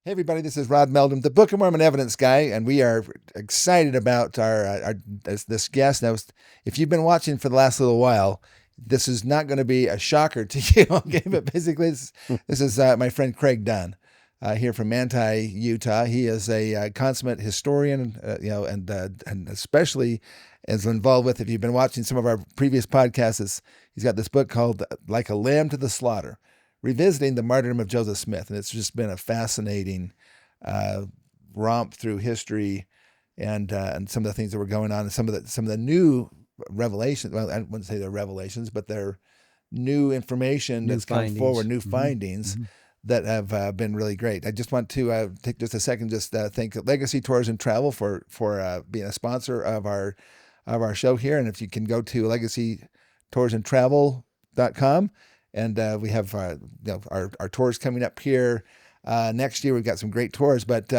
Hey everybody, this is Rod Meldrum, the Book of Mormon evidence guy, and we are excited about our this guest. Now, if you've been watching for the last little while, this is not going to be a shocker to you. Okay, but basically, this is my friend Craig Dunn here from Manti, Utah. He is a consummate historian, and especially is involved with. If you've been watching some of our previous podcasts, he's got this book called "Like a Lamb to the Slaughter," revisiting the martyrdom of Joseph Smith, and it's just been a fascinating romp through history and some of the things that were going on, and some of the new revelations. Well, I wouldn't say they're revelations, but they're new information that's come forward, new findings that have been really great. I just want to take just a second, just thank Legacy Tours and Travel for being a sponsor of our show here. And if you can go to legacytoursandtravel.com. And we have our tours coming up here next year. We've got some great tours, but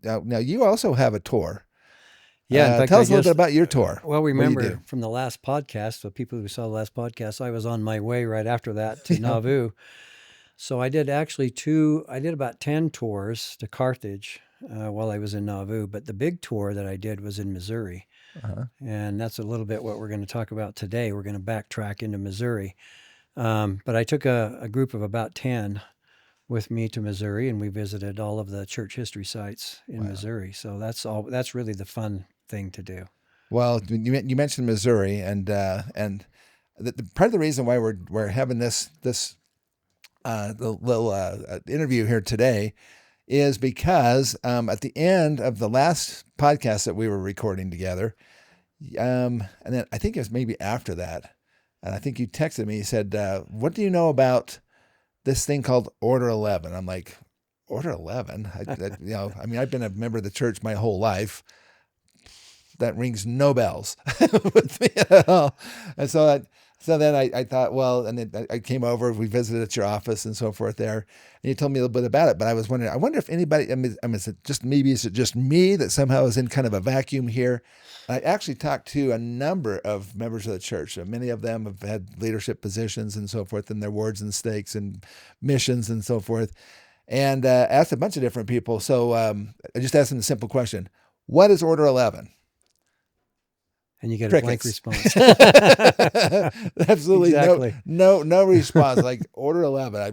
now you also have a tour. Yeah, in fact, tell us a little bit about your tour. Well, remember from the last podcast, the people who saw the last podcast, I was on my way right after that to Nauvoo. So I did about 10 tours to Carthage while I was in Nauvoo, but the big tour that I did was in Missouri. And that's a little bit what we're going to talk about today. We're going to backtrack into Missouri. But I took a group of about 10 with me to Missouri, and we visited all of the church history sites in Missouri. So that's really the fun thing to do. Well, you mentioned Missouri, and the part of the reason why we're having this little interview here today is because at the end of the last podcast that we were recording together, and then I think it was maybe after that. And I think you texted me. You said, "What do you know about this thing called Order 11?" I'm like, "Order 11?" I've been a member of the church my whole life. That rings no bells with me at all. And so then I thought, well, and then I came over. We visited at your office and so forth there, and you told me a little bit about it. But I was wondering, I wonder if anybody. Is it just me that somehow is in kind of a vacuum here? I actually talked to a number of members of the church. Many of them have had leadership positions and so forth in their wards and stakes and missions and so forth, and asked a bunch of different people. So I just asked them a simple question: what is Order 11? And you get Crickets. A blank response. Absolutely exactly. no response. Like Order 11. I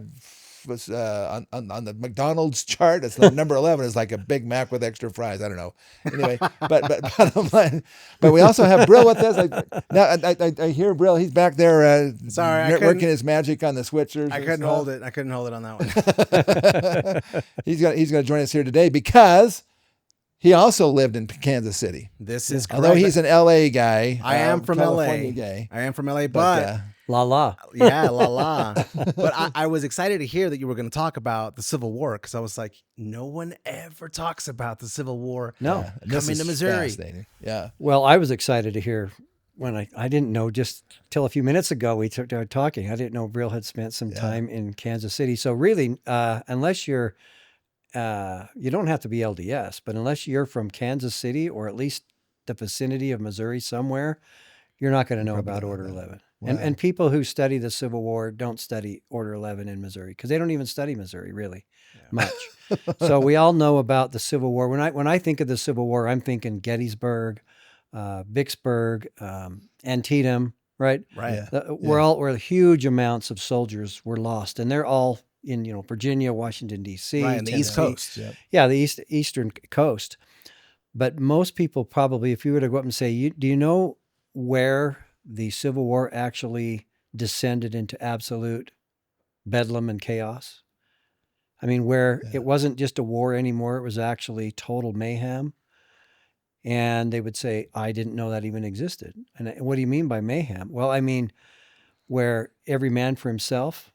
was on the McDonald's chart. It's the number 11 is like a Big Mac with extra fries. I don't know. Anyway, but bottom line. But we also have Brill with us. Now I hear Brill. He's back there. Working his magic on the switchers. I couldn't hold it. I couldn't hold it on that one. He's gonna join us here today because he also lived in Kansas City. This is correct. Although he's an LA guy. I am from California LA. Guy. I am from LA, but la. Yeah, la. But I was excited to hear that you were going to talk about the Civil War, because I was like, no one ever talks about the Civil War. No. Coming to Missouri. Fascinating. Yeah. Well, I was excited to hear when I didn't know just till a few minutes ago we started talking. I didn't know Brill had spent some time in Kansas City. So really, unless you're you don't have to be LDS, but unless you're from Kansas City or at least the vicinity of Missouri somewhere, you're not going to know about Order 11. Wow. And people who study the Civil War don't study Order 11 in Missouri because they don't even study Missouri really much. So we all know about the Civil War. When I think of the Civil War, I'm thinking Gettysburg, Vicksburg, Antietam, right? Right. Where huge amounts of soldiers were lost, and they're all in Virginia, Washington, D.C. Right, and the East Coast. Yeah, the eastern coast. But most people probably, if you were to go up and say, do you know where the Civil War actually descended into absolute bedlam and chaos? I mean, where it wasn't just a war anymore, it was actually total mayhem. And they would say, I didn't know that even existed. And what do you mean by mayhem? Well, I mean, where every man for himself,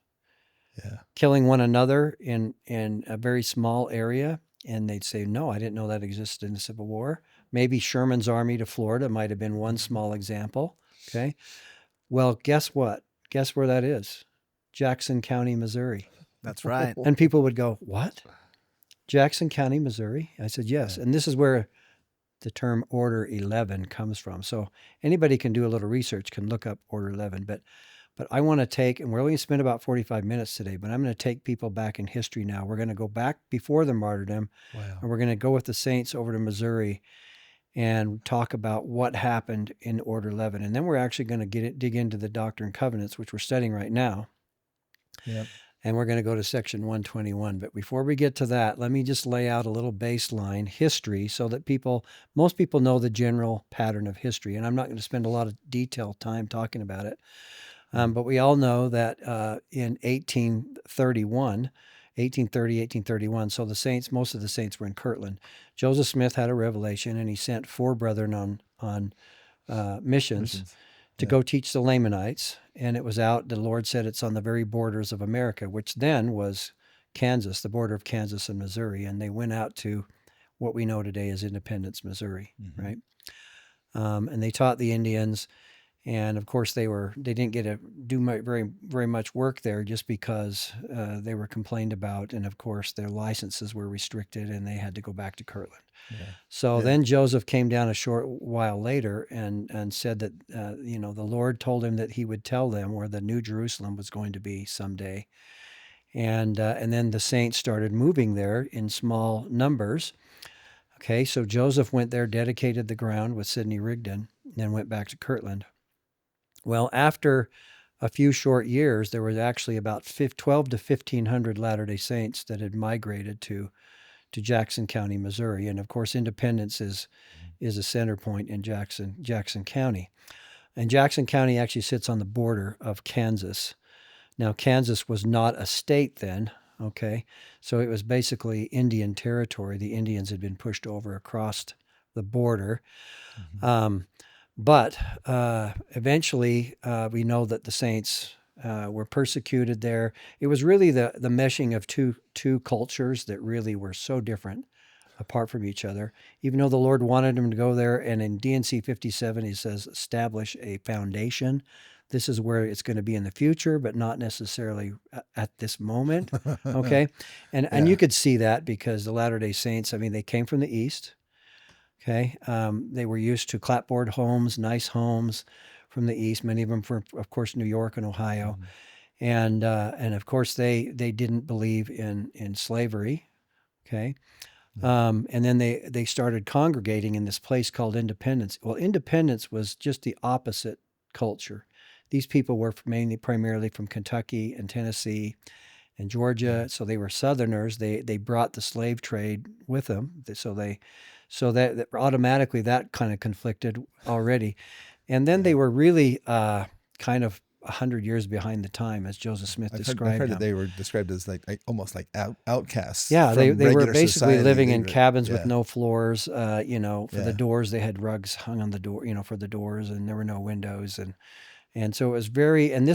killing one another in a very small area. And they'd say, no, I didn't know that existed in the Civil War. Maybe Sherman's army to Florida might have been one small example. Okay. Well, guess what? Guess where that is? Jackson County, Missouri. That's right. And people would go, what? Jackson County, Missouri? I said, yes. And this is where the term Order 11 comes from. So anybody can do a little research, can look up Order 11. But But I want to take, and we're only going to spend about 45 minutes today, but I'm going to take people back in history now. We're going to go back before the martyrdom, Wow. and we're going to go with the saints over to Missouri and talk about what happened in Order 11. And then we're actually going to dig into the Doctrine and Covenants, which we're studying right now. Yep. And we're going to go to section 121. But before we get to that, let me just lay out a little baseline history so that most people know the general pattern of history. And I'm not going to spend a lot of detailed time talking about it. But we all know that in 1831, so most of the saints were in Kirtland. Joseph Smith had a revelation, and he sent 4 brethren on missions to go teach the Lamanites. And it was out, the Lord said it's on the very borders of America, which then was Kansas, the border of Kansas and Missouri. And they went out to what we know today as Independence, Missouri, right? And they taught the Indians. And of course, they didn't get to do very much work there just because they were complained about, and of course their licenses were restricted, and they had to go back to Kirtland. So then Joseph came down a short while later and said that the Lord told him that he would tell them where the New Jerusalem was going to be someday, and then the saints started moving there in small numbers. Okay, so Joseph went there, dedicated the ground with Sidney Rigdon, and then went back to Kirtland. Well, after a few short years, there was actually about 12 to 1,500 Latter-day Saints that had migrated to Jackson County, Missouri. And of course, Independence is a center point in Jackson County. And Jackson County actually sits on the border of Kansas. Now, Kansas was not a state then, okay? So it was basically Indian territory. The Indians had been pushed over across the border. But eventually, we know that the saints were persecuted there. It was really the meshing of two cultures that really were so different apart from each other, even though the Lord wanted them to go there. And in D&C 57, he says, establish a foundation. This is where it's going to be in the future, but not necessarily at this moment, okay? And you could see that because the Latter-day Saints, I mean, they came from the East. Okay, they were used to clapboard homes, nice homes from the East. Many of them from, of course, New York and Ohio, and of course they didn't believe in slavery. Okay, and then they started congregating in this place called Independence. Well, Independence was just the opposite culture. These people were primarily from Kentucky and Tennessee and Georgia, so they were Southerners. They brought the slave trade with them, so that automatically that kind of conflicted already. And then they were really kind of 100 years behind the time, as Joseph Smith described. I've heard that they were described as like almost like outcasts. Yeah, they were basically society. living in cabins with no floors. For the doors, they had rugs hung on the door, for the doors, and there were no windows. And so it was very, and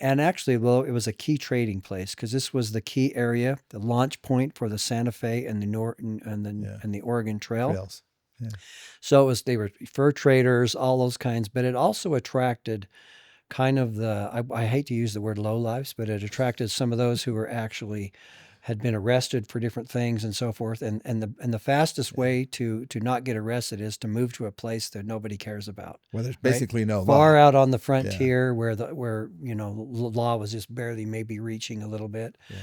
actually, well, it was a key trading place because this was the key area, the launch point for the Santa Fe and the Oregon Trail. Trails. Yeah. So they were fur traders, all those kinds, but it also attracted kind of I hate to use the word lowlifes, but it attracted some of those who were actually had been arrested for different things and so forth. And the fastest way to not get arrested is to move to a place that nobody cares about. Well, there's basically no law. Far out on the frontier where the law was just barely maybe reaching a little bit. Yeah.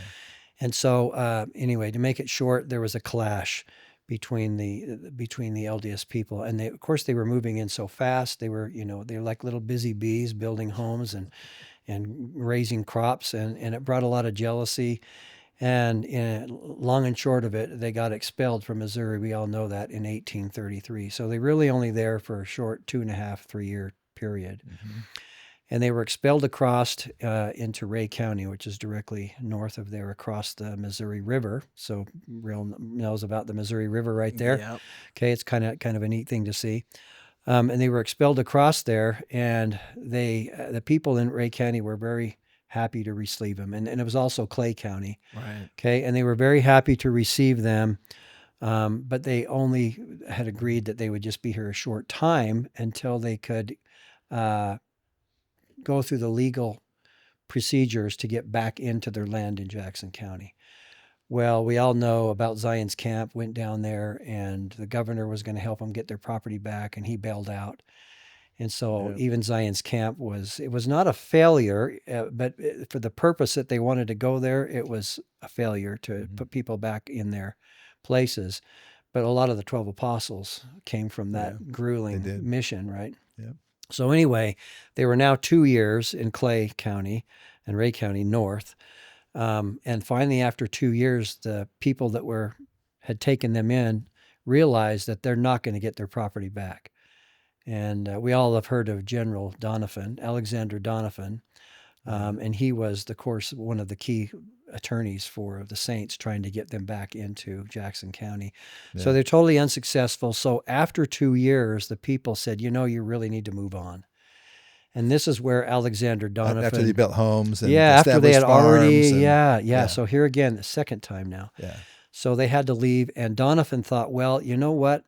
And so anyway, to make it short, there was a clash between the LDS people, and of course they were moving in so fast. They were they're like little busy bees building homes and raising crops, and it brought a lot of jealousy. And long and short of it, they got expelled from Missouri. We all know that in 1833. So they really only there for a short 2.5-3 year period. Mm-hmm. And they were expelled across into Ray County, which is directly north of there, across the Missouri River. So real knows about the Missouri River right there. Yep. Okay, it's kind of a neat thing to see. And they were expelled across there, and the people in Ray County were very happy to receive them. And it was also Clay County. Right. Okay. And they were very happy to receive them. But they only had agreed that they would just be here a short time until they could go through the legal procedures to get back into their land in Jackson County. Well, we all know about Zion's Camp, went down there, and the governor was going to help them get their property back, and he bailed out. And so Yeah. even Zion's camp it was not a failure, but for the purpose that they wanted to go there, it was a failure to put people back in their places. But a lot of the 12 apostles came from that grueling did. mission, right? Yeah. So anyway, they were now 2 years in Clay County and Ray County north. And finally, after 2 years, the people that had taken them in realized that they're not going to get their property back. And we all have heard of General Donovan, Alexander Donovan. And he was, of course, one of the key attorneys for the Saints trying to get them back into Jackson County. Yeah. So they're totally unsuccessful. So after 2 years, the people said, you really need to move on. And this is where Alexander Donovan... After they built homes and after they had already... and, So here again, the second time now. Yeah. So they had to leave. And Donovan thought, well, you know what?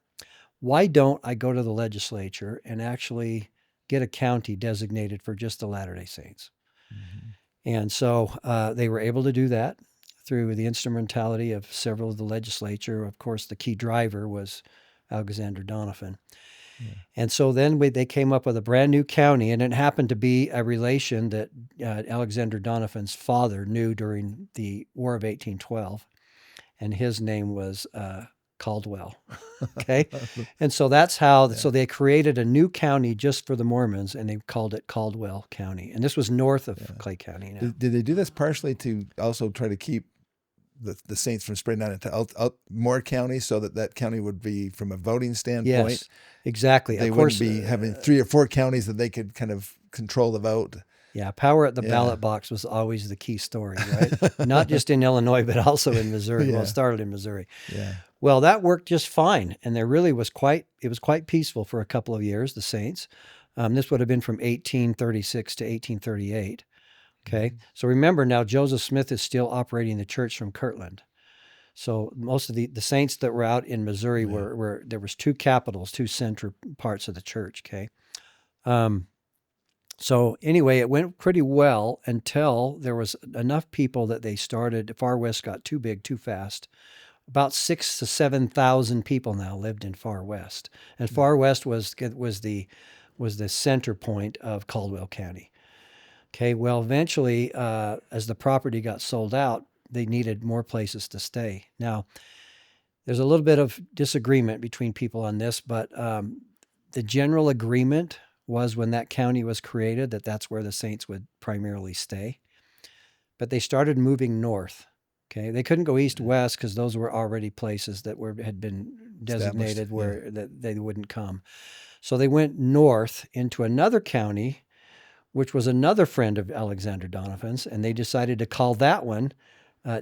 Why don't I go to the legislature and actually get a county designated for just the Latter-day Saints? Mm-hmm. And so they were able to do that through the instrumentality of several of the legislature. Of course, the key driver was Alexander Donovan. Yeah. And so then they came up with a brand new county, and it happened to be a relation that Alexander Donovan's father knew during the War of 1812, and his name was Caldwell. Okay. And so that's how, so they created a new county just for the Mormons, and they called it Caldwell County. And this was north of Clay County now. Did they do this partially to also try to keep the Saints from spreading out into more counties so that county would be, from a voting standpoint? Yes, exactly. They of course, wouldn't be having 3 or 4 counties that they could kind of control the vote. Yeah, power at the ballot box was always the key story, right? Not just in Illinois, but also in Missouri. Well, it started in Missouri. Yeah. Well, that worked just fine, and there really was quite peaceful for a couple of years, the Saints. This would have been from 1836 to 1838. Okay, so remember now, Joseph Smith is still operating the church from Kirtland. So most of the Saints that were out in Missouri were there was 2 capitals, 2 central parts of the church. Okay. So anyway, it went pretty well until there was enough people that they started. Far West got too big, too fast. About 6,000 to 7,000 people now lived in Far West, and Far West was the center point of Caldwell County. Okay, well, eventually, as the property got sold out, they needed more places to stay. Now, there's a little bit of disagreement between people on this, but the general agreement was when that county was created that's where the Saints would primarily stay. But they started moving north. Okay, they couldn't go east-west because those were already places that had been designated where that they wouldn't come. So they went north into another county, which was another friend of Alexander Donovan's, and they decided to call that one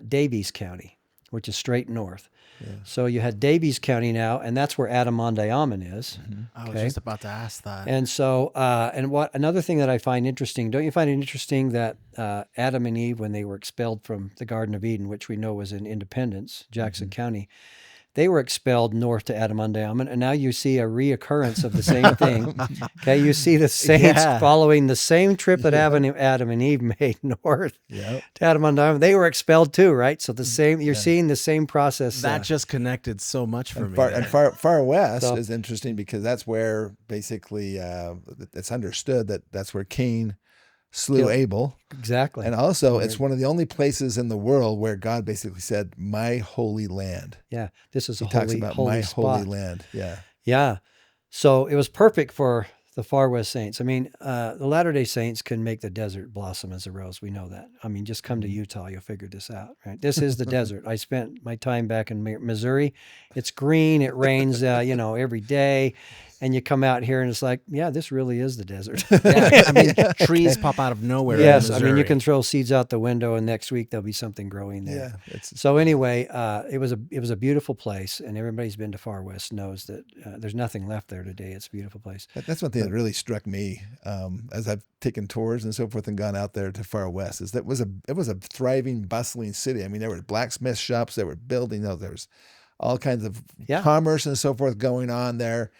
Davies County, which is straight north. Yeah. So you had Davies County now, and that's where Adam-on-Diamond is. Mm-hmm. I was just about to ask that. And so, another thing that I find interesting, don't you find it interesting that Adam and Eve, when they were expelled from the Garden of Eden, which we know was in Independence, Jackson County, they were expelled north to Adam-on-Diamond, and now you see a reoccurrence of the same thing. Okay, you see the Saints following the same trip that Adam and Eve made north to Adam-on-Diamond. They were expelled too, right? So the same, you're seeing the same process. That just connected so much for me. And Far West is interesting because that's where basically it's understood that that's where Cain slew Abel. Exactly. And also, it's one of the only places in the world where God basically said, "My holy land." Yeah, this is he talks about my spot. holy land. Yeah. Yeah. So it was perfect for the Far West Saints. I mean, the Latter-day Saints can make the desert blossom as a rose. We know that. I mean, just come to Utah, you'll figure this out, right? This is the desert. I spent my time back in Missouri. It's green. It rains, every day. And you come out here and it's like, yeah, this really is the desert. Yeah, I mean, trees pop out of nowhere. Yes, I mean, you can throw seeds out the window, and next week there'll be something growing there. Yeah. So anyway, it was a beautiful place, and everybody's been to Far West knows that there's nothing left there today. It's a beautiful place. That's one thing that really struck me as I've taken tours and so forth and gone out there to Far West. Is that it was a thriving, bustling city. I mean, there were blacksmith shops, there were buildings, there was all kinds of commerce and so forth going on there.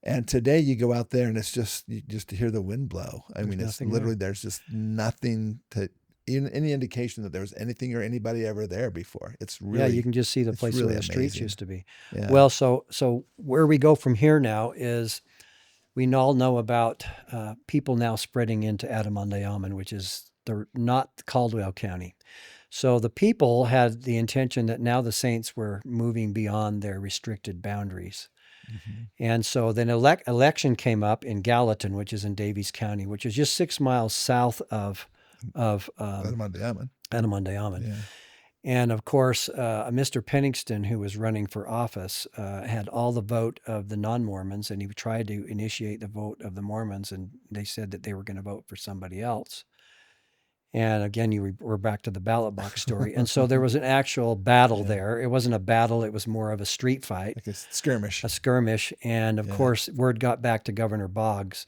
And today you go out there and it's just to hear the wind blow. I mean, it's literally there's just nothing to even any indication that there was anything or anybody ever there before. It's really you can just see the place where the streets amazing. used to be. Yeah. Well, so where we go from here now is we all know about people now spreading into Adirondack, which is not Caldwell County. So the people had the intention that now the Saints were moving beyond their restricted boundaries. Mm-hmm. And so then election came up in Gallatin, which is in Daviess County, which is just 6 miles south of Adirondack. Adirondack. Yeah. And of course, Mr. Pennington, who was running for office, had all the vote of the non-Mormons, and he tried to initiate the vote of the Mormons, and they said that they were going to vote for somebody else. And again, we're back to the ballot box story. And so there was an actual battle there. It wasn't a battle. It was more of a street fight. Like a skirmish. A skirmish. And of Yeah. course, word got back to Governor Boggs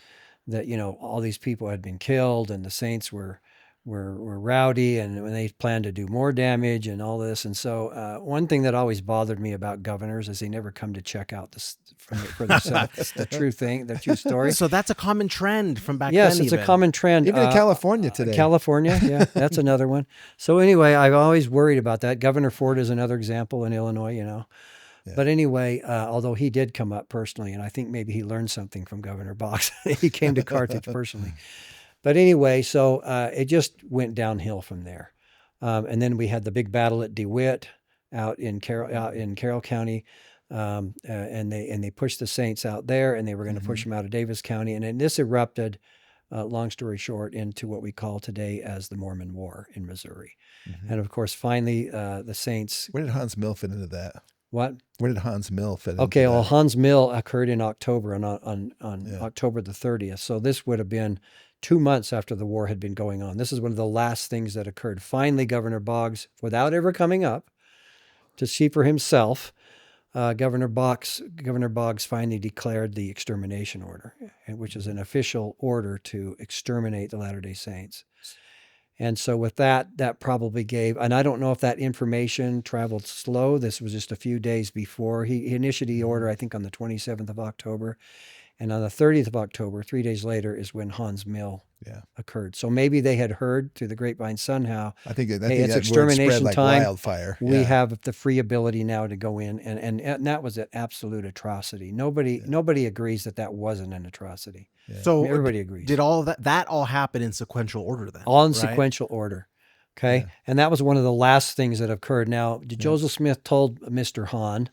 that, all these people had been killed and the Saints were rowdy and when they planned to do more damage and all this. And so one thing that always bothered me about governors is they never come to check out this for themselves. It's the true thing, the true story. So that's a common trend from back then. Yes, it's a common trend. Even in California today. California, yeah, that's another one. So anyway, I've always worried about that. Governor Ford is another example in Illinois, Yeah. But anyway, although he did come up personally, and I think maybe he learned something from Governor Boggs. He came to Carthage personally. But anyway, so it just went downhill from there. And then we had the big battle at DeWitt out in Carroll County. And they pushed the Saints out there, and they were going to push them out of Davis County. And then this erupted, long story short, into what we call today as the Mormon War in Missouri. And of course, finally, the Saints. Where did Hans Mill fit into that? What? Where did Hans Mill fit into Okay, that? well, Hans Mill occurred in October, on October the 30th. So this would have been 2 months after the war had been going on. This is one of the last things that occurred. Finally, Governor Boggs, without ever coming up to see for himself, Governor Boggs finally declared the extermination order, which is an official order to exterminate the Latter-day Saints. And so with that probably gave, and I don't know if that information traveled slow. This was just a few days before. He initiated the order, I think, on the 27th of October. And on the 30th of October, 3 days later, is when Hans Mill occurred. So maybe they had heard through the grapevine somehow, I think hey, that it's word extermination spread like time. wildfire. We have the free ability now to go in. And that was an absolute atrocity. Nobody agrees that wasn't an atrocity. Yeah. So everybody agrees. Did all that all happen in sequential order then? All in right? sequential order. Okay. And that was one of the last things that occurred. Now, Joseph Smith told Mr. Hahn,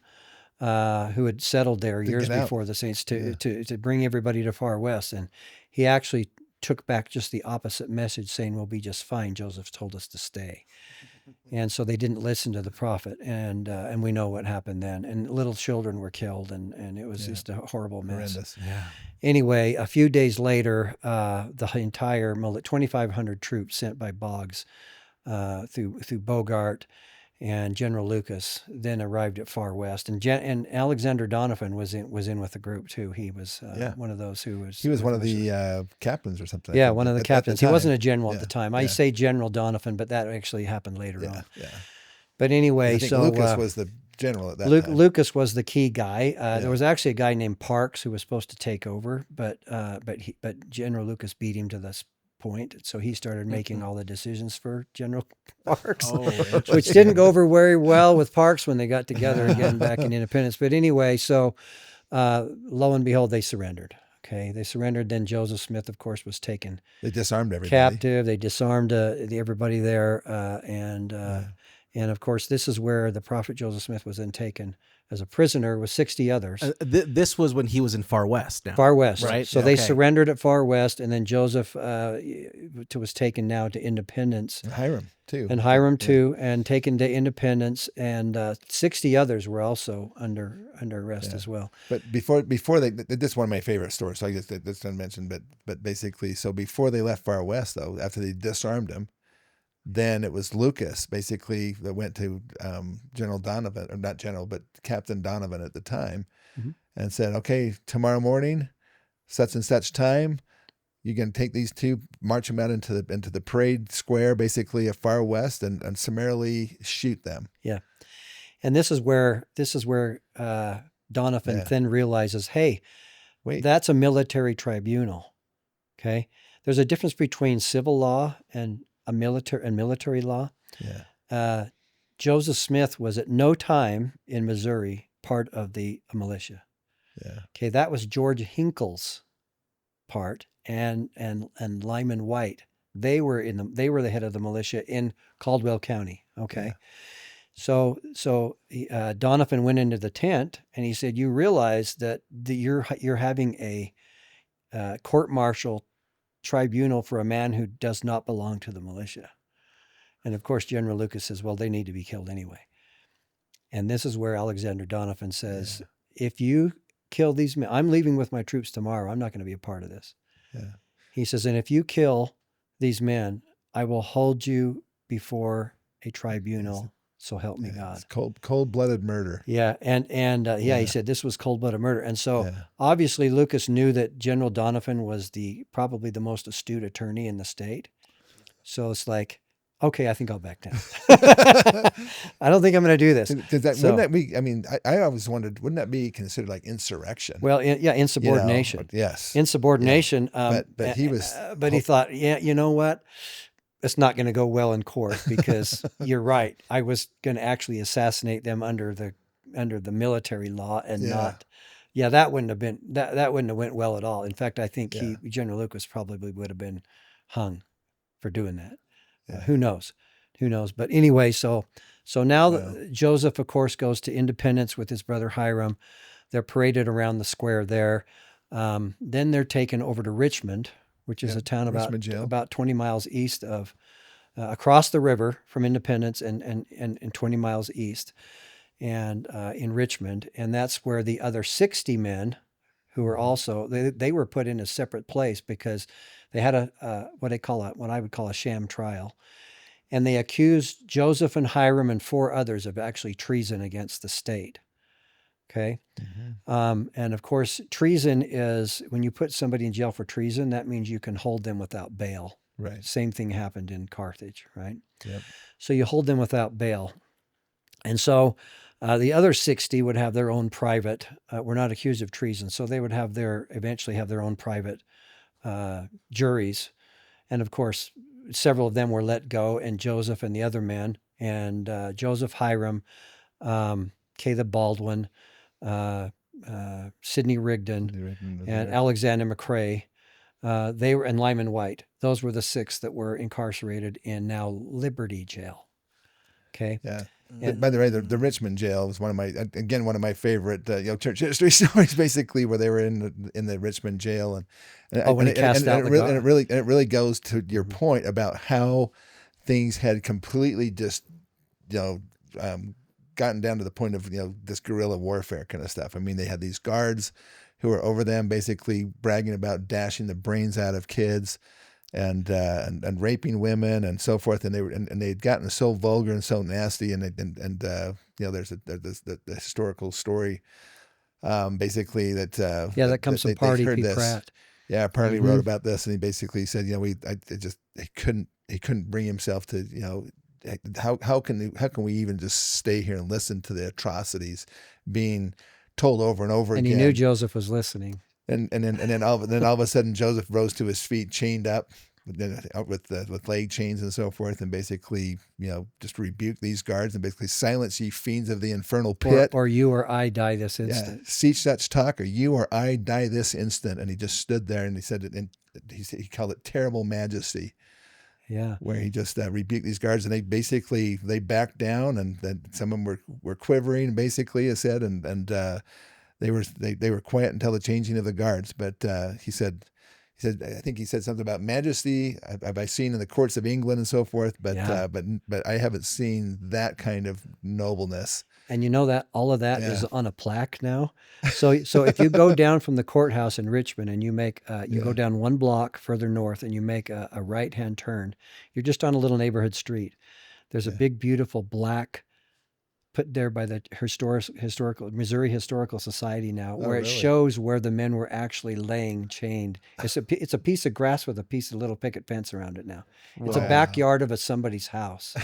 who had settled there years before the Saints, to bring everybody to Far West. And he actually took back just the opposite message, saying, we'll be just fine. Joseph told us to stay. And so they didn't listen to the prophet. And we know what happened then. And little children were killed, and it was just a horrible mess. Horrendous. Yeah. Anyway, a few days later, the entire 2,500 troops sent by Boggs through Bogart and General Lucas then arrived at Far West, and Alexander Donovan was in with the group too. He was one of those who was. He was one of the captains or something. Yeah, one of the captains. He wasn't a general at the time. I say General Donovan, but that actually happened later on. Yeah. But anyway, I think Lucas was the general at that time. Lucas was the key guy. There was actually a guy named Parks who was supposed to take over, but General Lucas beat him to this point, so he started making all the decisions for General Parks, which didn't go over very well with Parks when they got together again back in Independence. But anyway, so lo and behold, they surrendered. Okay, they surrendered. Then Joseph Smith, of course, was taken. They disarmed everybody. Captive. They disarmed everybody there, and of course, this is where the prophet Joseph Smith was then taken as a prisoner with 60 others. This was when he was in Far West now. Far West. Right. So they surrendered at Far West, and then Joseph was taken now to Independence. And Hiram, too. And taken to Independence, and 60 others were also under arrest as well. But before they, this is one of my favorite stories, so I guess that's didn't mention, but basically, so before they left Far West, though, after they disarmed him, then it was Lucas, basically, that went to General Donovan, or not General, but Captain Donovan at the time, and said, okay, tomorrow morning, such and such time, you're going to take these two, march them out into the parade square, basically, of Far West, and summarily shoot them. Yeah. And this is where Donovan then realizes, hey, wait, that's a military tribunal. Okay? There's a difference between civil law and military law. Yeah. Joseph Smith was at no time in Missouri part of the militia. Yeah. Okay, that was George Hinkle's part and Lyman White, they were the head of the militia in Caldwell County. Okay. So Donovan went into the tent and he said, "You realize that you're having a court-martial tribunal for a man who does not belong to the militia." And of course, General Lucas says, "Well, they need to be killed anyway." And this is where Alexander Donovan says, "If you kill these men, I'm leaving with my troops tomorrow. I'm not going to be a part of this." Yeah. He says, "And if you kill these men, I will hold you before a tribunal. So help me God." It's cold-blooded murder. Yeah, and he said this was cold-blooded murder, and so obviously Lucas knew that General Donovan was probably the most astute attorney in the state. So it's like, okay, I think I'll back down. I don't think I'm going to do this. Wouldn't that be? I mean, I always wondered, wouldn't that be considered like insurrection? Well, insubordination. Yes, insubordination. But he was. But he thought, you know what? It's not going to go well in court because you're right. I was going to actually assassinate them under the military law and not. Yeah, that wouldn't have went well at all. In fact, I think General Lucas probably would have been hung for doing that. Who knows? But anyway, so now Joseph, of course, goes to Independence with his brother Hiram. They're paraded around the square there. Then they're taken over to Richmond, which is a town about 20 miles east of, across the river from Independence and 20 miles east, and in Richmond. And that's where the other 60 men who were also, they were put in a separate place because they had what I would call a sham trial. And they accused Joseph and Hiram and 4 others of actually treason against the state. Okay. Mm-hmm. And of course, treason is when you put somebody in jail for treason, that means you can hold them without bail. Right. Same thing happened in Carthage, right? Yep. So you hold them without bail. And so the other 60 would have their own private, were not accused of treason. So they would eventually have their own private juries. And of course, several of them were let go, and Joseph and the other men, and Joseph Hiram, Caleb Baldwin, Sidney Rigdon, and Alexander McCrae, and Lyman White. Those were the 6 that were incarcerated in now Liberty Jail. Okay. Yeah. And by the way, the Richmond jail was one of my favorite church history stories, basically, where they were in the Richmond jail, and it really goes to your point about how things had completely just gotten down to the point of this guerrilla warfare kind of stuff. I mean, they had these guards who were over them, basically bragging about dashing the brains out of kids and raping women and so forth, and they had gotten so vulgar and so nasty, and there's the historical story, basically that that comes from Party P. Pratt. Yeah, Party wrote about this, and he basically said, he couldn't bring himself to how can we even just stay here and listen to the atrocities being told over and over again? And he knew Joseph was listening. And then all of a sudden Joseph rose to his feet, chained up, with leg chains and so forth, and basically just rebuked these guards and basically silence ye fiends of the infernal pit, or you or I die this instant. Yeah, cease such talk, or you or I die this instant. And he just stood there and he said it, and he called it terrible majesty. Yeah, where he just rebuked these guards, and they backed down, and then some of them were quivering, basically, as said, and they were quiet until the changing of the guards. But he said, I think he said something about majesty have I seen in the courts of England and so forth, but I haven't seen that kind of nobleness. And that all of that is on a plaque now. So if you go down from the courthouse in Richmond and you make go down 1 block further north and you make a right-hand turn, you're just on a little neighborhood street. There's a big, beautiful black put there by the Missouri Historical Society now, where it shows where the men were actually laying chained. It's a piece of grass with a piece of little picket fence around it now. It's a backyard of somebody's house.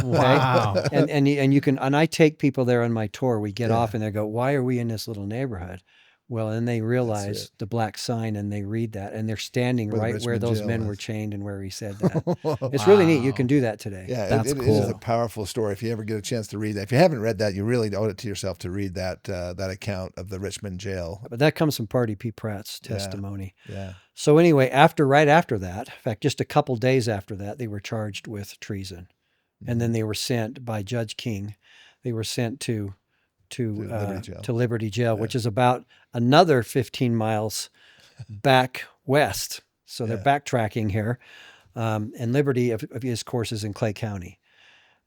Wow. And you can, and I take people there on my tour. We get off and they go, "Why are we in this little neighborhood?" Well, and they realize the black sign, and they read that, and they're standing Where the right where Richmond those jail men was. were chained and where he said that. It's really neat. You can do that today. Yeah, That's it is a cool. powerful story. If you ever get a chance to read that, if you haven't read that, you really owe it to yourself to read that that account of the Richmond jail. But that comes from Party P. Pratt's testimony. Yeah, So anyway, right after that, in fact, just a couple days after that, they were charged with treason, and then they were sent by Judge King. They were sent to Liberty Jail, which is about another 15 miles back west. So they're backtracking here, and Liberty, of his course, is in Clay County,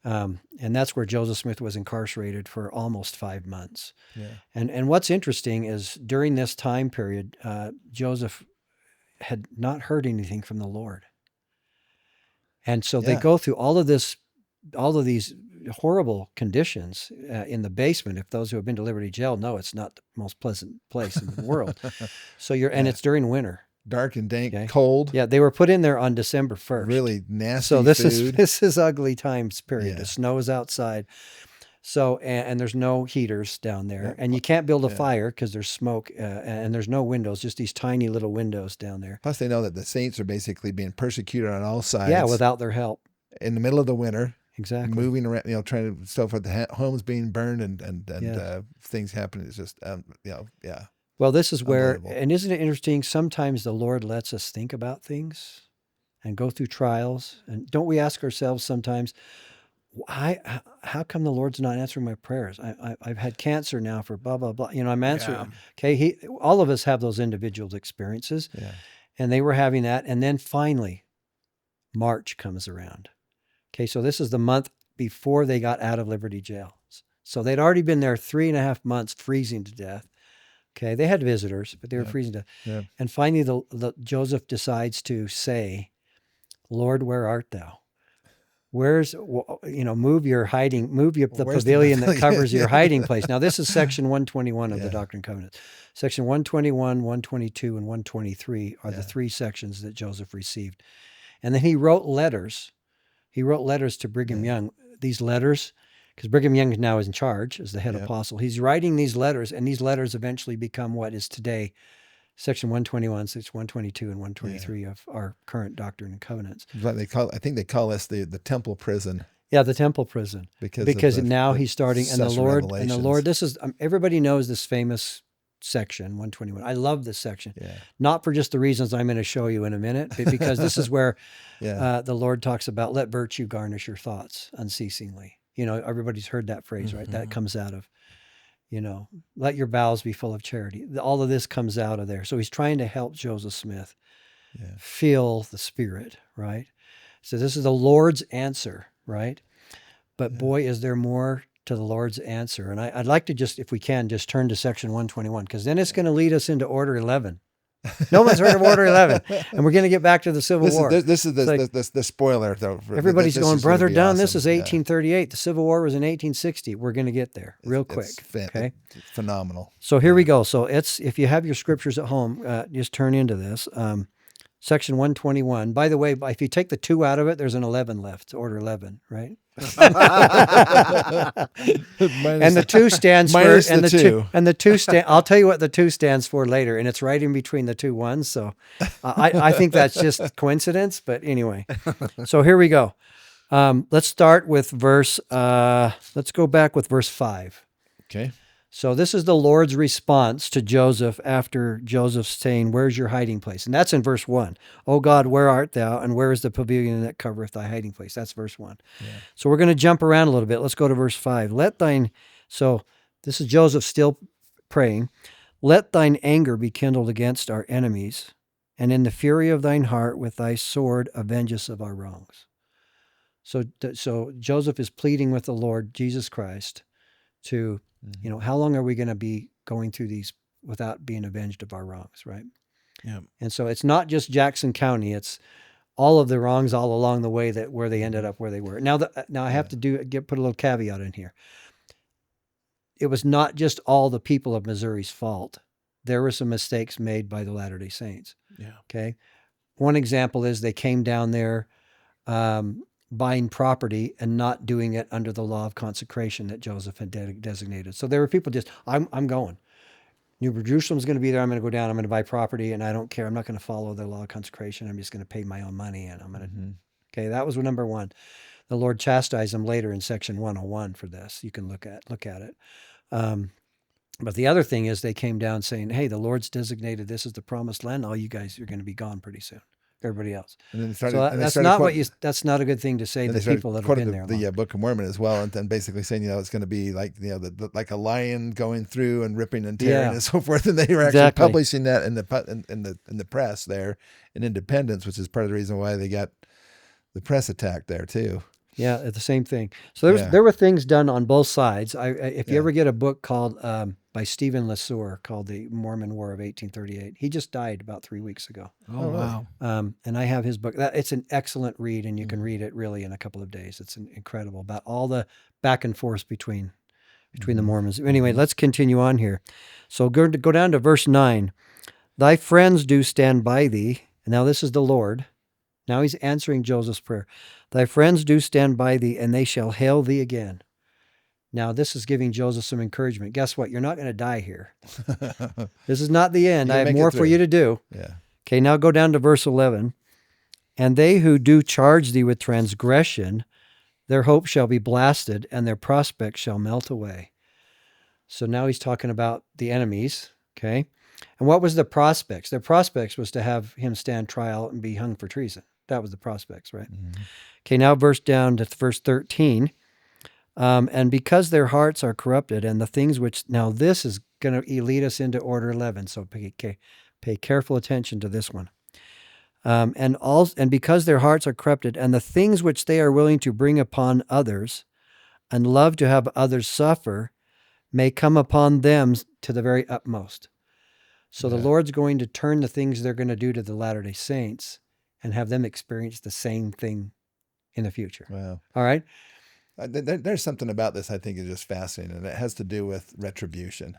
and that's where Joseph Smith was incarcerated for almost 5 months. yeah, And what's interesting is during this time period, Joseph had not heard anything from the Lord. And so they go through all of these horrible conditions in the basement. If those who have been to Liberty Jail know, it's not the most pleasant place in the world. So and it's during winter. dark and dank, cold. Yeah, they were put in there on December 1st. Really nasty. So this food. is ugly times period. Yeah. The snow is outside. So and there's no heaters down there, and you can't build a fire because there's smoke, and there's no windows, just these tiny little windows down there. Plus, they know that the saints are basically being persecuted on all sides. Yeah, without their help. In the middle of the winter, Exactly. moving around, trying to stuff with the homes being burned and things happening. It's just, yeah. Well, this is where, Unbelievable. and isn't it interesting? Sometimes the Lord lets us think about things and go through trials, and don't we ask ourselves sometimes, how come the Lord's not answering my prayers? I've had cancer now for blah, blah, blah. I'm answering. Okay. All of us have those individual experiences, and they were having that. And then finally, March comes around. Okay. So this is the month before they got out of Liberty Jail. So they'd already been there 3.5 months, freezing to death. Okay. They had visitors, but they were freezing to death. Yeah. And finally, the Joseph decides to say, Lord, where art thou? Move the pavilion that covers your hiding place. Now, this is section 121 of the Doctrine and Covenants. Section 121, 122, and 123 are the 3 sections that Joseph received. And then he wrote letters. He wrote letters to Brigham Young. These letters, because Brigham Young now is in charge as the head apostle. He's writing these letters, and these letters eventually become what is today Section 121, Section 122, and 123 of our current Doctrine and Covenants. But I think they call this the temple prison. Yeah, the temple prison. Because now he's starting, and the Lord. This is everybody knows this famous section 121. I love this section, not for just the reasons I'm going to show you in a minute, but because this is where the Lord talks about let virtue garnish your thoughts unceasingly. Everybody's heard that phrase, right? That comes out of. Let your bowels be full of charity. All of this comes out of there. So he's trying to help Joseph Smith feel the Spirit, right? So this is the Lord's answer, right? But boy, is there more to the Lord's answer. And I'd like to just, if we can, just turn to section 121, because then it's going to lead us into Order 11. No one's heard of Order 11. And we're going to get back to the Civil War. This is the spoiler, though. Everybody's going, Brother Dunn, awesome. this is 1838. The Civil War was in 1860. We're going to get there real quick. Okay. It's phenomenal. So here we go. So if you have your scriptures at home, just turn into this. Section 121. By the way, if you take the 2 out of it, there's an 11 left. It's Order 11, right? And the 2 stands for and the 2 stand. I'll tell you what the 2 stands for later, and it's right in between the 2 1s. So I think that's just coincidence, but anyway. So here we go. Let's start with verse. Let's go back with verse 5. Okay. So this is the Lord's response to Joseph after Joseph saying, "Where's your hiding place?" And that's in verse 1. "O God, where art thou? And where is the pavilion that covereth thy hiding place?" That's verse 1. Yeah. So we're going to jump around a little bit. Let's go to verse 5. So this is Joseph still praying. "Let thine anger be kindled against our enemies, and in the fury of thine heart with thy sword avenge us of our wrongs." So Joseph is pleading with the Lord Jesus Christ to, how long are we going to be going through these without being avenged of our wrongs, right? Yeah. And so it's not just Jackson County; it's all of the wrongs all along the way where they ended up where they were. Now I have to put a little caveat in here. It was not just all the people of Missouri's fault. There were some mistakes made by the Latter-day Saints. Yeah. Okay. One example is they came down there buying property and not doing it under the law of consecration that Joseph had designated. So there were people just, I'm going. New Jerusalem's going to be there. I'm going to go down. I'm going to buy property, and I don't care. I'm not going to follow the law of consecration. I'm just going to pay my own money, and I'm going to. Mhm. Okay, that was number one. The Lord chastised them later in section 101 for this. You can look at it. But the other thing is they came down saying, "Hey, the Lord's designated this as the promised land. All you guys are going to be gone pretty soon. Everybody else." And then they So started. that's not what you. That's not a good thing to say And to they started people that have quoting been there. the Book of Mormon as well, and then basically saying, it's going to be like, like a lion going through and ripping and tearing Yeah. and so forth. And they were actually Exactly. publishing that in the press there in Independence, which is part of the reason why they got the press attack there too. Yeah, the same thing. So Yeah. there were things done on both sides. If you Yeah. ever get a book called by Stephen LeSueur called The Mormon War of 1838, he just died about 3 weeks ago. Oh, really? wow. And I have his book. It's an excellent read, and you can read it really in a couple of days. It's incredible about all the back and forth between the Mormons. Anyway, let's continue on here. So go down to verse 9. Thy friends do stand by thee. And now this is the Lord. Now he's answering Joseph's prayer. Thy friends do stand by thee, and they shall hail thee again. Now this is giving Joseph some encouragement. Guess what? You're not going to die here. This is not the end. You'll I have make it more for through. you to do. Yeah. Okay, now go down to verse 11. And they who do charge thee with transgression, their hope shall be blasted, and their prospects shall melt away. So now he's talking about the enemies, okay? And what was the prospects? Their prospects was to have him stand trial and be hung for treason. That was the prospects, right? Mhm. Okay, now down to verse 13. And because their hearts are corrupted, and the things which, now this is going to lead us into order 11, so pay careful attention to this one. And because their hearts are corrupted, and the things which they are willing to bring upon others, and love to have others suffer, may come upon them to the very utmost. So the Yeah. Lord's going to turn the things they're going to do to the Latter-day Saints and have them experience the same thing in the future. Wow. All right? There's something about this I think is just fascinating, and it has to do with retribution.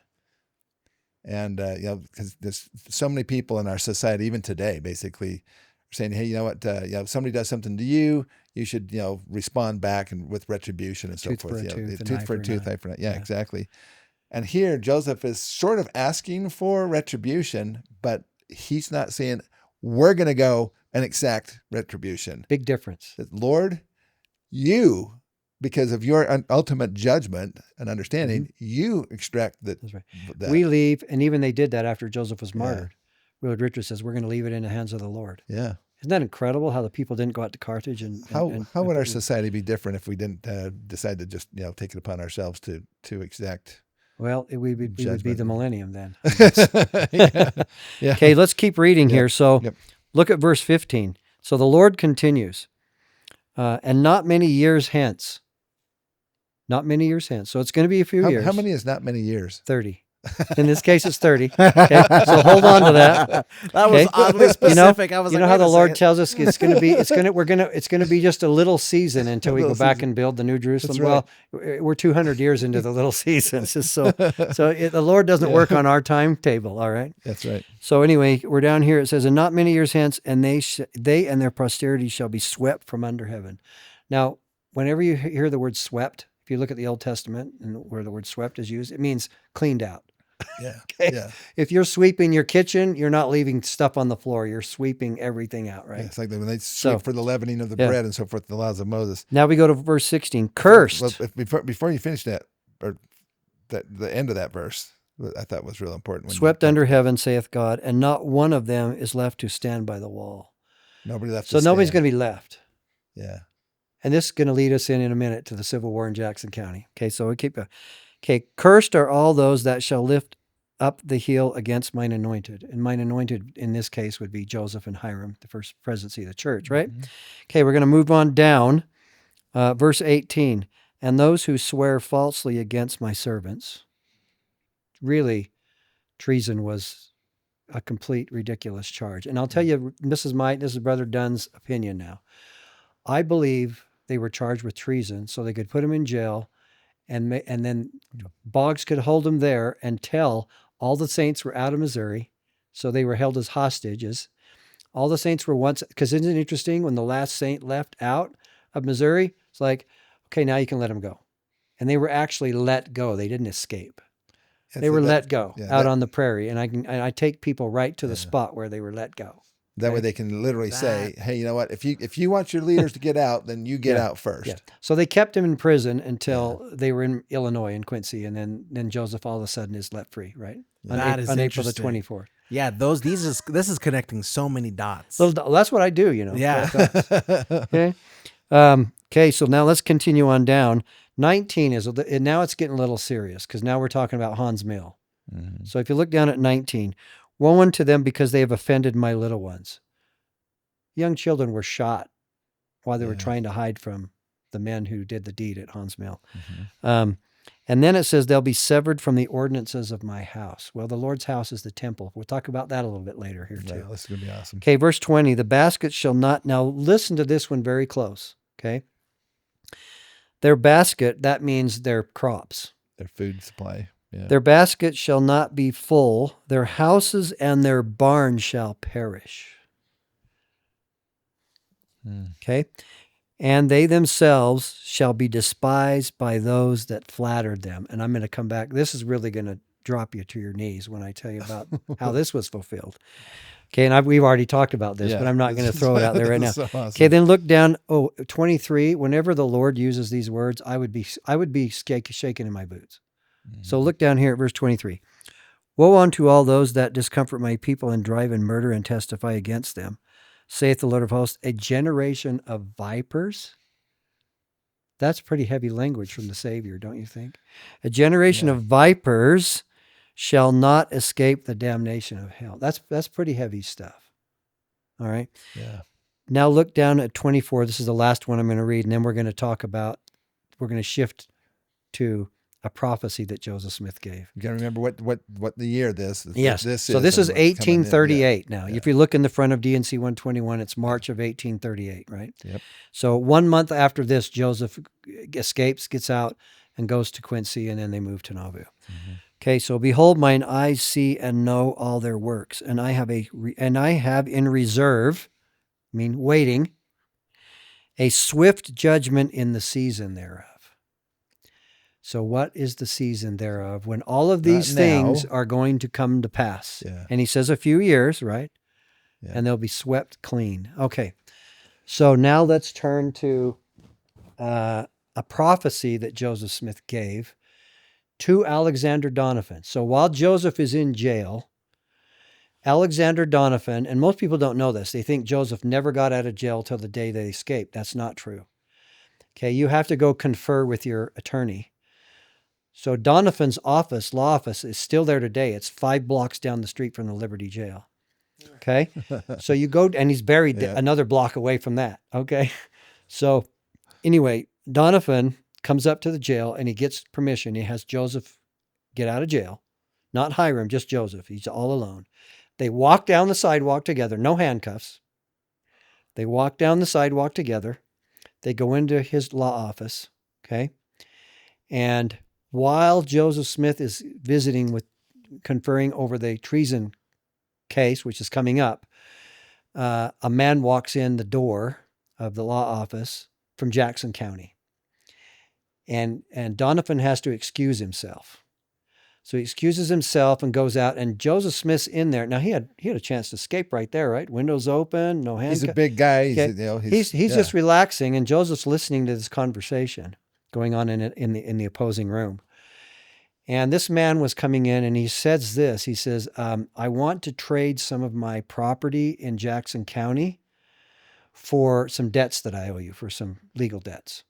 And because there's so many people in our society, even today, basically are saying, "Hey, you know what? If somebody does something to you, you should, respond back and with retribution and so Tooth forth. for a tooth, an tooth eye for a for an tooth, eye. eye for an eye. Yeah, Yeah. exactly. And here Joseph is sort of asking for retribution, but he's not saying we're going to go and exact retribution. Big difference. That, Lord, you, because of your ultimate judgment and understanding, you extract That's right. that. We leave, and even they did that after Joseph was Yeah. martyred. Willard Richard says, we're going to leave it in the hands of the Lord. Yeah. Isn't that incredible how the people didn't go out to Carthage? How would our put- society be different if we didn't decide to just take it upon ourselves to exact? Well, we would be Judgment. the millennium then. Yeah. Yeah. Okay, let's keep reading here. So Yep. look at verse 15. So the Lord continues, and not many years hence. Not many years hence. So it's going to be a few years. How many is not many years? 30. In this case, it's 30. Okay, so hold on to that. That was Okay. oddly specific. I was You like, know how wait the a Lord second. tells us it's going to be just a little season until we go little back season. and build the New Jerusalem. That's Well, we're 200 years into the little seasons, the Lord doesn't work on our timetable. All right. That's right. So anyway, we're down here. It says, "And not many years hence, and they and their posterity shall be swept from under heaven." Now, whenever you hear the word "swept," if you look at the Old Testament and where the word "swept" is used, it means cleaned out. Yeah. Okay. Yeah. If you're sweeping your kitchen, you're not leaving stuff on the floor. You're sweeping everything out, right? Yeah, it's like when they So- sweep for the leavening of the Yeah. bread and so forth, the laws of Moses. Now we go to verse 16. Cursed. Well, before you finish that, or the end of that verse, I thought was real important. Swept under heaven, saith God, and not one of them is left to stand by the wall. Nobody left. So nobody's going to be left. Yeah. And this is going to lead us in a minute to the Civil War in Jackson County. Okay, so we keep going. Okay, cursed are all those that shall lift up the heel against mine anointed. And mine anointed in this case would be Joseph and Hiram, the first presidency of the church, right? Mhm. Okay, we're going to move on down. Verse 18. And those who swear falsely against my servants. Really, treason was a complete ridiculous charge. And I'll tell you, this is Brother Dunn's opinion now. I believe they were charged with treason so they could put him in jail, and then Boggs could hold him there until all the saints were out of Missouri, so they were held as hostages. All the saints were once, because isn't it interesting, when the last saint left out of Missouri, it's like, okay, now you can let him go. And they were actually let go. They didn't escape. They were let go yeah, out on the prairie, and I take people right to the spot where they were let go. That way they can literally say, "Hey, you know what? If you want your leaders to get out, then you get out first." Yeah. So they kept him in prison until they were in Illinois in Quincy, and then Joseph all of a sudden is let free, right? That is on April the interesting. 24th. Yeah, this is connecting so many dots. That's what I do, Yeah. Okay. Okay. So now let's continue on down. 19 is, and now it's getting a little serious because now we're talking about Hans Mill. Mm-hmm. So if you look down at 19, woe unto them because they have offended my little ones. Young children were shot while they were trying to hide from the men who did the deed at Hans Mill. Mm-hmm. And then it says they'll be severed from the ordinances of my house. Well, the Lord's house is the temple. We'll talk about that a little bit later here too. Wow, this is going to be awesome. Okay, verse 20, the basket shall not, now listen to this one very close, okay? Their basket, that means their crops. Their food supply. Yeah. Their basket shall not be full. Their houses and their barns shall perish. Okay? And they themselves shall be despised by those that flattered them. And I'm going to come back. This is really going to drop you to your knees when I tell you about how this was fulfilled. Okay, and we've already talked about this, but I'm not going to throw it out there right now. So awesome. Okay, then look down. 23. Whenever the Lord uses these words, I would be shaking in my boots. So look down here at verse 23. Woe unto all those that discomfort my people and drive and murder and testify against them, saith the Lord of hosts, a generation of vipers. That's pretty heavy language from the Savior, don't you think? A generation of vipers shall not escape the damnation of hell. That's pretty heavy stuff. All right. Yeah. Now look down at 24. This is the last one I'm going to read, and then we're going to shift to a prophecy that Joseph Smith gave. You got to remember what the year this is. Yes. This so this is 1838 now. Yeah. If you look in the front of DNC 121, it's March of 1838, right? Yep. So 1 month after this, Joseph escapes, gets out, and goes to Quincy, and then they move to Nauvoo. Mm-hmm. Okay, so behold, mine eyes see and know all their works, and I have in reserve, I mean waiting, a swift judgment in the season thereof. So what is the season thereof? When all of these things are going to come to pass. Yeah. And he says a few years, right? Yeah. And they'll be swept clean. Okay. So now let's turn to a prophecy that Joseph Smith gave to Alexander Donovan. So while Joseph is in jail, Alexander Donovan, and most people don't know this, they think Joseph never got out of jail till the day they escaped. That's not true. Okay, you have to go confer with your attorney. So Donovan's office, law office, is still there today. It's 5 blocks down the street from the Liberty Jail. Okay? So you go, and he's buried another block away from that. Okay? So anyway, Donovan comes up to the jail, and he gets permission. He has Joseph get out of jail. Not Hiram, just Joseph. He's all alone. They walk down the sidewalk together, no handcuffs. They walk down the sidewalk together. They go into his law office. Okay? And while Joseph Smith is conferring over the treason case, which is coming up, a man walks in the door of the law office from Jackson County. And Donovan has to excuse himself. So he excuses himself and goes out, and Joseph Smith's in there. Now he had a chance to escape right there, right? Windows open, no handcuffs. He's a big guy. He's just relaxing, and Joseph's listening to this conversation going on in the opposing room. And this man was coming in, and he says this. He says, I want to trade some of my property in Jackson County for some debts that I owe you, for some legal debts.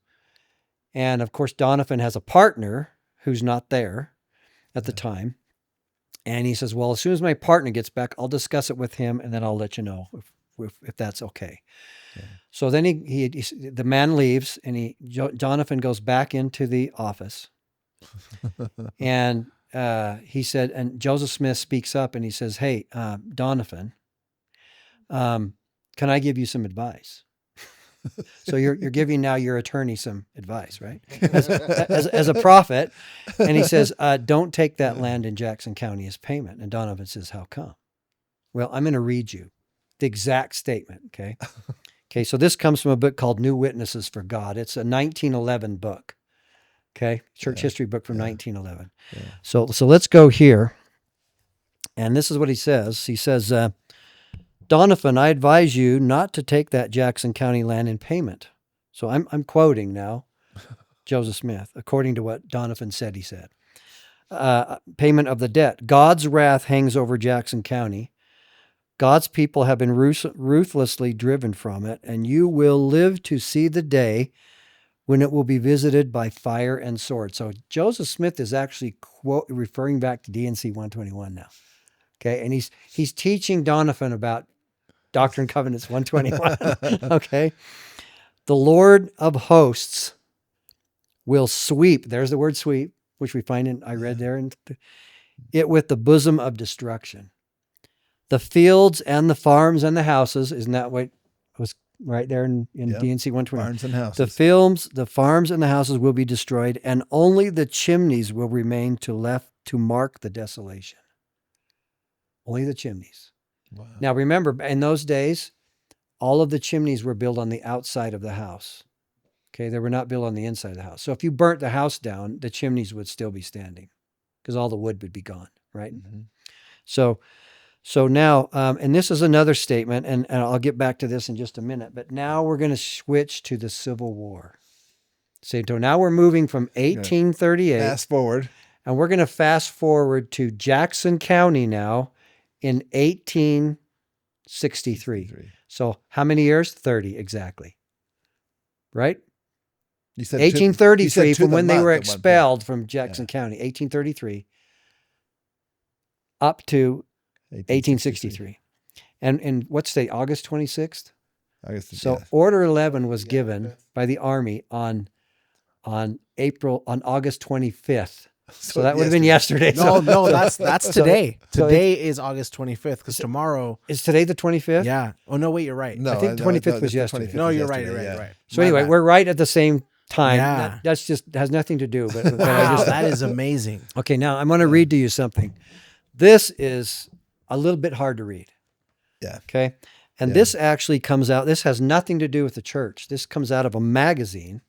And of course, Donovan has a partner who's not there at the time. And he says, well, as soon as my partner gets back, I'll discuss it with him, and then I'll let you know if that's okay. Yeah. So then the man leaves, and Donovan goes back into the office. And he said, and Joseph Smith speaks up, and he says, hey, Donovan, can I give you some advice? So you're giving now your attorney some advice, right? As a prophet. And he says, don't take that land in Jackson County as payment. And Donovan says, how come? Well, I'm going to read you the exact statement, okay? Okay, so this comes from a book called New Witnesses for God. It's a 1911 book. Okay. Church history book from 1911. Yeah. So let's go here. And this is what he says. He says, Donovan, I advise you not to take that Jackson County land in payment. So I'm quoting now Joseph Smith, according to what Donovan said he said. Payment of the debt. God's wrath hangs over Jackson County. God's people have been ruthlessly driven from it, and you will live to see the day when it will be visited by fire and sword. So Joseph Smith is actually referring back to D&C 121 now. Okay, and he's teaching Donovan about Doctrine and Covenants 121. Okay, the Lord of hosts will sweep. There's the word sweep, which we find in, I read there, in it with the bosom of destruction. The fields and the farms and the houses, isn't that what was right there in D&C 120? Farms and houses. The farms and the houses will be destroyed, and only the chimneys will remain left to mark the desolation. Only the chimneys. Wow. Now remember, in those days, all of the chimneys were built on the outside of the house. Okay, they were not built on the inside of the house. So if you burnt the house down, the chimneys would still be standing because all the wood would be gone, right? Mm-hmm. So now, and this is another statement, and I'll get back to this in just a minute, but now we're going to switch to the Civil War. So now we're moving from 1838. Fast forward. And we're going to fast forward to Jackson County now in 1863. So how many years? 30 exactly. Right? You said 1833 to from the when they month were at one point. expelled from Jackson County, 1833 up to 1863. And what's the August 26th? So Order 11 was given by the Army on August 25th. So that would have been yesterday. No, that's today. Today is August 25th because tomorrow is today the 25th. Yeah. Oh no, wait, you're right. No, I think 25th was yesterday. No, you're right. You're right. So anyway, we're right at the same time. Yeah. That's just has nothing to do. But wow, that is amazing. Okay, now I'm going to read to you something. This is a little bit hard to read. Yeah. Okay. And this actually comes out. This has nothing to do with the church. This comes out of a magazine.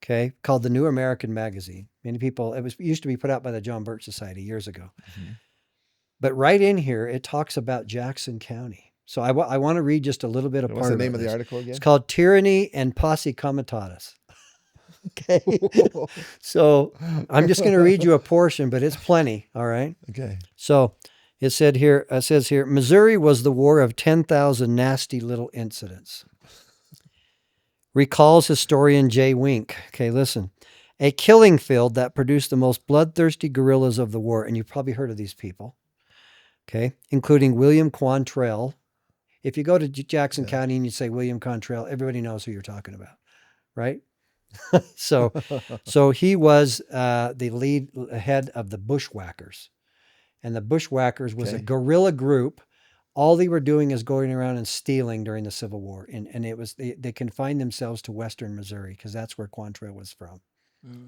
Okay, called the New American Magazine. Many people, it used to be put out by the John Birch Society years ago. Mm-hmm. But right in here, it talks about Jackson County. So I want to read just a little bit of part of it. What's the name of the article again? It's called Tyranny and Posse Comitatus. Okay. So I'm just going to read you a portion, but it's plenty. All right. Okay. So it says here, Missouri was the war of 10,000 nasty little incidents. Recalls historian Jay Wink. Okay, listen. A killing field that produced the most bloodthirsty guerrillas of the war. And you've probably heard of these people. Okay, including William Quantrell. If you go to Jackson County and you say William Quantrell, everybody knows who you're talking about, right? So he was the head of the Bushwhackers. And the Bushwhackers was a guerrilla group. All they were doing is going around and stealing during the Civil War. And it was they confined themselves to Western Missouri because that's where Quantrell was from.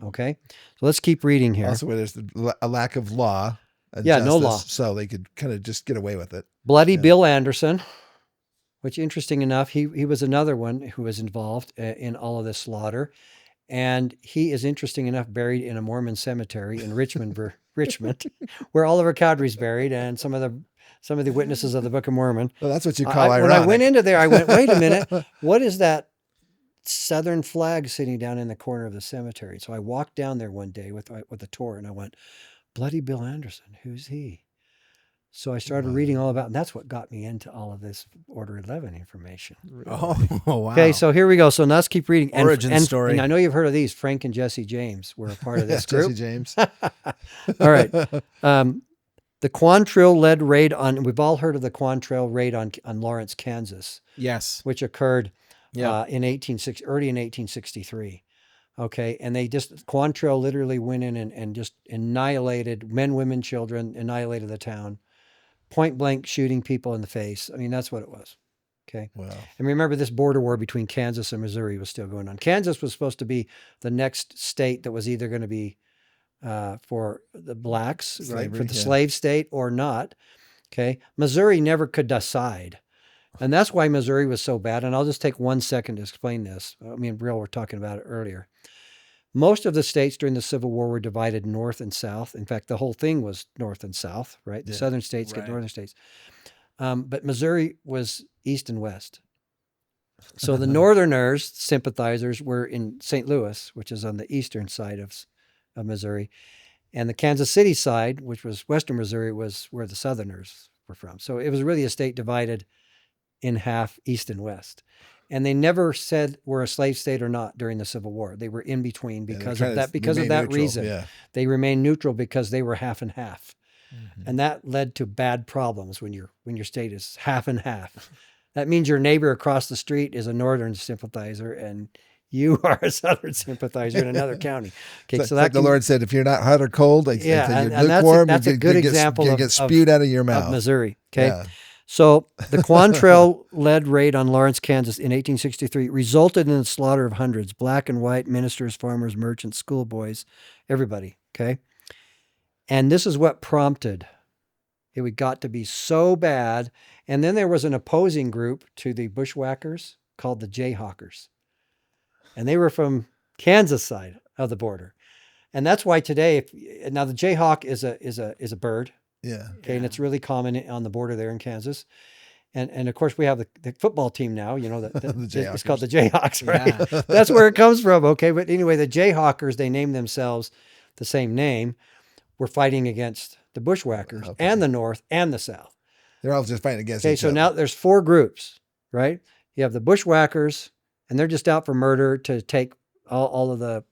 Okay? So let's keep reading here. Also where there's a lack of law. No law. So they could kind of just get away with it. Bloody Bill Anderson, which interesting enough, he was another one who was involved in all of this slaughter. And he is, interesting enough, buried in a Mormon cemetery in Richmond, where Oliver Cowdery's buried and some of the witnesses of the Book of Mormon. Well, that's what you call ironic. When I went into there, I went, wait a minute, what is that Southern flag sitting down in the corner of the cemetery? So I walked down there one day with a tour, and I went, Bloody Bill Anderson, who's he? So I started reading all about, and that's what got me into all of this Order 11 information. Oh, wow. Okay, so here we go. So now let's keep reading. Origin story. And I know you've heard of these. Frank and Jesse James were a part of this group. Jesse James. All right. The Quantrill-led raid on, we've all heard of the Quantrill raid on Lawrence, Kansas. Yes. Which occurred in early in 1863. Okay, and Quantrill literally went in and just annihilated men, women, children, annihilated the town. Point blank shooting people in the face. I mean, that's what it was. Okay. Wow. And remember, this border war between Kansas and Missouri was still going on. Kansas was supposed to be the next state that was either going to be for the blacks, slavery, right, for the slave state or not. Okay. Missouri never could decide. And that's why Missouri was so bad. And I'll just take 1 second to explain this. I mean, we're talking about it earlier. Most of the states during the Civil War were divided north and south. In fact, the whole thing was north and south, right? The Yeah. southern states get Right. northern states. But Missouri was east and west. So the Northerners, sympathizers, were in St. Louis, which is on the eastern side of Missouri. And the Kansas City side, which was western Missouri, was where the Southerners were from. So it was really a state divided in half, east and west. And they never said we're a slave state or not during the Civil War. They were in between because of that. Because of that reason, Yeah. they remained neutral because they were half and half, Mhm. and that led to bad problems when your state is half and half. That means your neighbor across the street is a Northern sympathizer, and you are a Southern sympathizer in another county. Okay, So like the can- Lord said, if you're not hot or cold, like, Yeah, if you're and that's a- lukewarm, that's a you good get, example you of- get spewed out of your of mouth. Missouri. Okay. Yeah. So the Quantrell-led raid on Lawrence, Kansas in 1863 resulted in the slaughter of hundreds, black and white, ministers, farmers, merchants, schoolboys, everybody, okay? And this is what prompted it got to be so bad. And then there was an opposing group to the bushwhackers called the Jayhawkers. And they were from Kansas side of the border. And that's why today, now the Jayhawk is a bird. Yeah. Okay, and it's really common on the border there in Kansas. And of course, we have the football team now, The it's called the Jayhawkers. Jayhawks, right? That's where it comes from, okay? But anyway, the Jayhawkers, they named themselves the same name, were fighting against the bushwhackers Okay. and the North and the South. They're all just fighting against Okay, each so other. now there's 4 groups, right? You have the bushwhackers, and they're just out for murder to take all the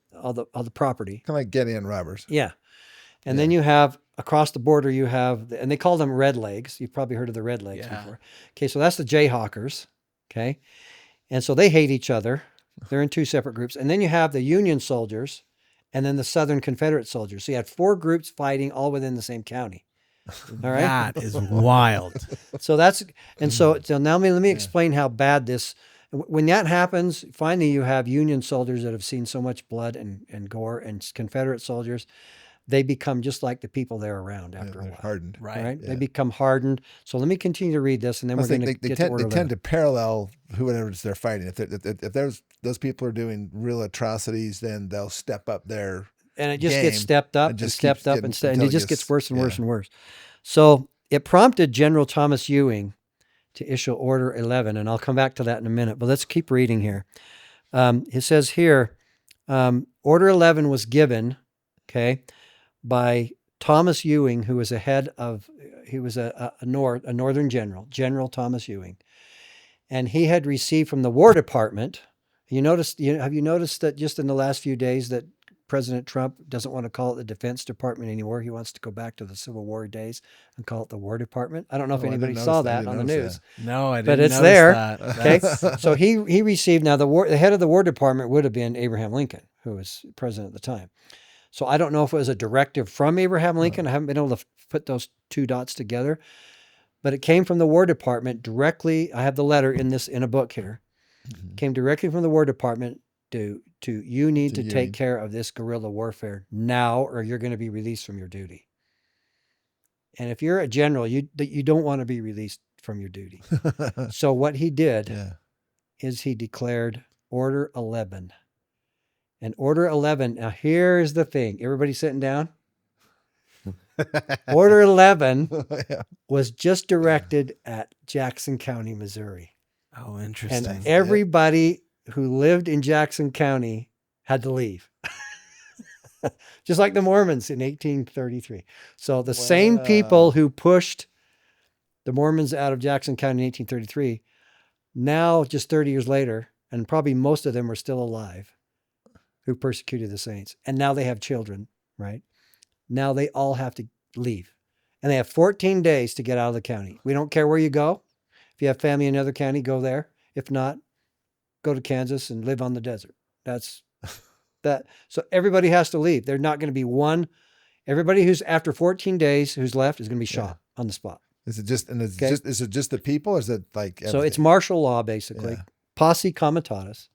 property. Kind of like Gideon robbers. Yeah. And then you have across the border, you have, and they call them Red Legs. You've probably heard of the Red Legs before. Okay, so that's the Jayhawkers. Okay. And so they hate each other. They're in 2 separate groups. And then you have the Union soldiers and then the Southern Confederate soldiers. So you had 4 groups fighting all within the same county. All right. That is wild. So that's, and so now let me explain how bad this, when that happens, finally you have Union soldiers that have seen so much blood and gore, and Confederate soldiers, they become just like the people they're around after a They're while. hardened. Right. Right? Yeah. They become hardened. So let me continue to read this, and then we're going to get to order. They tend to parallel whoever they're fighting. If there's those people are doing real atrocities, then they'll step up their and it just game gets stepped up and and just stepped keeps up getting- and and until it just gets worse and worse yeah. and worse. So it prompted General Thomas Ewing to issue Order 11, and I'll come back to that in a minute. But let's keep reading here. It says here, Order 11 was given, okay, by Thomas Ewing, who was he was a Northern general, General Thomas Ewing, and he had received from the War Department. Have you noticed that just in the last few days that President Trump doesn't want to call it the Defense Department anymore? He wants to go back to the Civil War days and call it the War Department. I don't know if Oh, I didn't anybody notice saw that. I that on the didn't news. notice No, I didn't. But it's notice there. That. Okay, That's- so he received, now the head of the War Department would have been Abraham Lincoln, who was president at the time. So I don't know if it was a directive from Abraham Lincoln. I haven't been able to put those 2 dots together, but it came from the War Department directly. I have the letter in a book here. Mhm. Came directly from the War Department to you need To to you. take care of this guerrilla warfare now, or you're going to be released from your duty. And if you're a general, you don't want to be released from your duty. So what he did yeah. is he declared Order 11. And Order 11, now here's the thing. Everybody sitting down? Order 11 Yeah. was just directed at Jackson County, Missouri. Oh, And interesting. everybody who lived in Jackson County had to leave. Just like the Mormons in 1833. So the same people Wow. who pushed the Mormons out of Jackson County in 1833, now just 30 years later, and probably most of them are still alive, who persecuted the saints. And now they have children, right? Now they all have to leave. And they have 14 days to get out of the county. We don't care where you go. If you have family in another county, go there. If not, go to Kansas and live on the desert. That's that. So everybody has to leave. They're not going to be one. Everybody who's after 14 days who's left is going to be shot on the spot. Is it just Okay. is it just the people, or is it like So it's everything? martial law, basically. Yeah. Posse comitatus.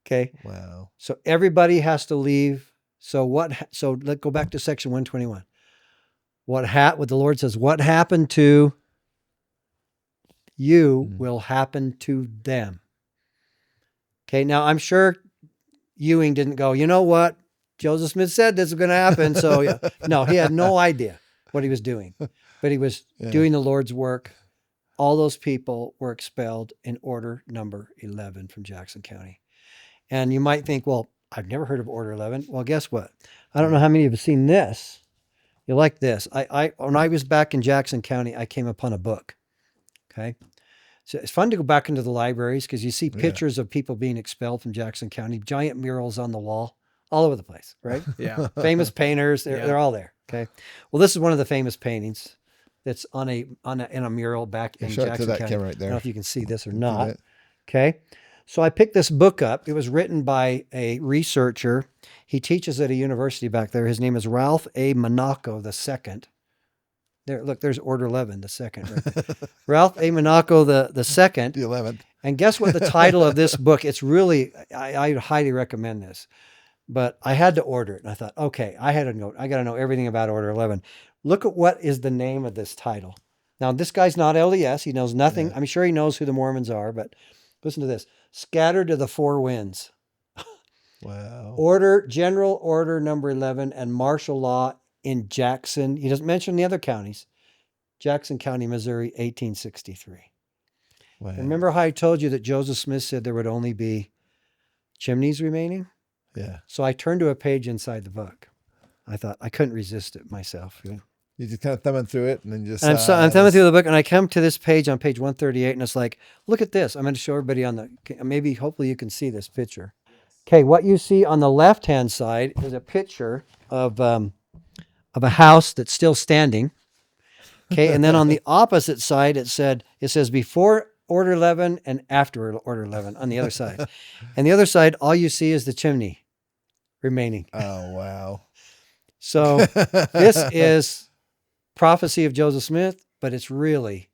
Okay. Wow. So everybody has to leave. So let's go back to section 121. What the Lord says, what happened to you will happen to them. Okay. Now I'm sure Ewing didn't go, you know what? Joseph Smith said this was going to happen. So, yeah. No, he had no idea what he was doing, but he was doing the Lord's work. All those people were expelled in order number 11 from Jackson County. And you might think, well, I've never heard of Order 11. Well, guess what? I don't know how many of you have seen this. You like this. When I was back in Jackson County, I came upon a book. Okay. So it's fun to go back into the libraries because you see pictures of people being expelled from Jackson County, giant murals on the wall, all over the place, right? Yeah. Famous painters, they're all there. Okay. Well, this is one of the famous paintings that's in a mural back in Show it to Jackson that County. camera right I there. don't know if you can see this or not. Okay. So I picked this book up. It was written by a researcher. He teaches at a university back there. His name is Ralph A. Monaco II. There, look, there's Order 11, the second. Right there. Ralph A. Monaco the second. The 11th. And guess what the title of this book? It's really, I highly recommend this. But I had to order it. And I thought, okay, I got to know everything about Order 11. Look at what is the name of this title. Now, this guy's not LDS. He knows nothing. Yeah. I'm sure he knows who the Mormons are, but listen to this. Scattered to the Four Winds. Wow. General Order number 11 and martial law in Jackson. He doesn't mention the other counties. Jackson County, Missouri, 1863. Wow. Remember how I told you that Joseph Smith said there would only be chimneys remaining? Yeah. So I turned to a page inside the book. I thought I couldn't resist it myself. You know? You just kind of thumbing through it and then just. And I'm thumbing through the book and I come to this page on page 138 and it's like, look at this. I'm going to show everybody hopefully you can see this picture. Okay, what you see on the left-hand side is a picture of a house that's still standing. Okay, and then on the opposite side, it says before Order 11 and after Order 11 on the other side. And the other side, all you see is the chimney remaining. Oh, wow. So this is prophecy of Joseph Smith, but it's really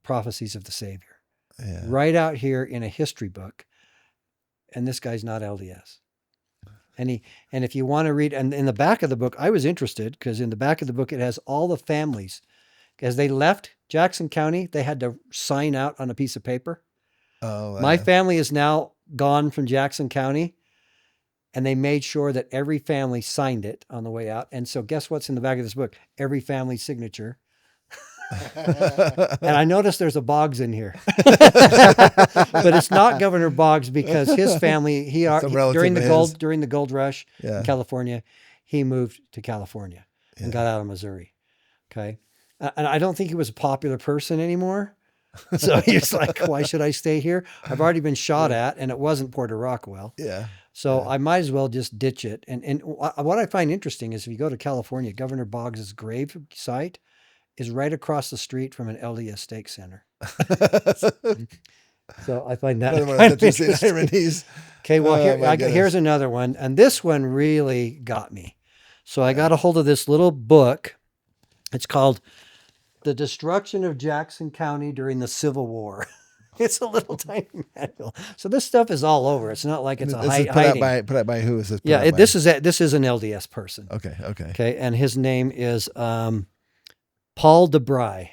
prophecies of the Savior. Yeah. Right out here in a history book. And this guy's not LDS. And if you want to read, and in the back of the book, I was interested because in the back of the book, it has all the families. As they left Jackson County, they had to sign out on a piece of paper. Oh, wow. My family is now gone from Jackson County, and they made sure that every family signed it on the way out. And so guess what's in the back of this book? Every family's signature. And I noticed there's a Boggs in here. But it's not Governor Boggs because his family, during the gold rush in California, he moved to California and got out of Missouri. Okay. And I don't think he was a popular person anymore. So he was like, why should I stay here? I've already been shot at and it wasn't Porter Rockwell. Yeah. So I might as well just ditch it. And what I find interesting is if you go to California, Governor Boggs' grave site is right across the street from an LDS stake center. So I find that kind of interesting. Ironies. Okay, well, here's another one. And this one really got me. So I got a hold of this little book. It's called The Destruction of Jackson County During the Civil War. It's a little tiny manual. So this stuff is all over. It's not like it's hiding. Put out by who is this? Yeah, this is an LDS person. Okay. And his name is Paul DeBry.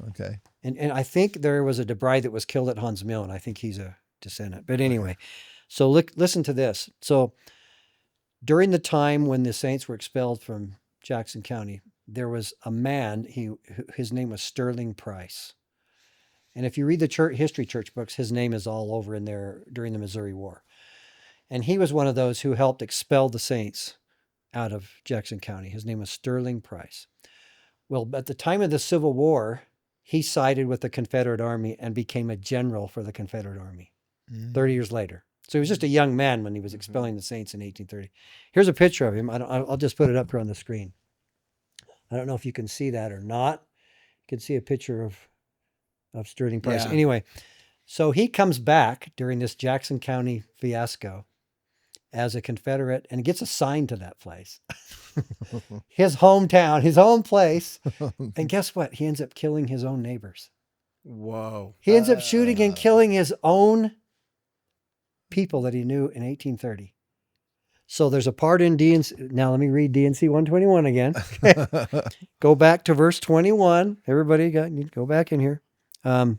Okay. And I think there was a DeBry that was killed at Hans Mill, and I think he's a descendant. But anyway, so listen to this. So during the time when the saints were expelled from Jackson County, there was a man, his name was Sterling Price. And if you read the history church books, his name is all over in there during the Missouri War. And he was one of those who helped expel the saints out of Jackson County. His name was Sterling Price. Well, at the time of the Civil War, he sided with the Confederate Army and became a general for the Confederate Army 30 years later. So he was just a young man when he was expelling the saints in 1830. Here's a picture of him. I'll just put it up here on the screen. I don't know if you can see that or not. You can see a picture of Sterling Price. Yeah. Anyway, so he comes back during this Jackson County fiasco as a Confederate and gets assigned to that place. His hometown, his home place. And guess what? He ends up killing his own neighbors. Whoa. He ends up shooting and killing his own people that he knew in 1830. So there's a part in DNC. Now let me read DNC 121 again. Go back to verse 21. Everybody go back in here. Oh,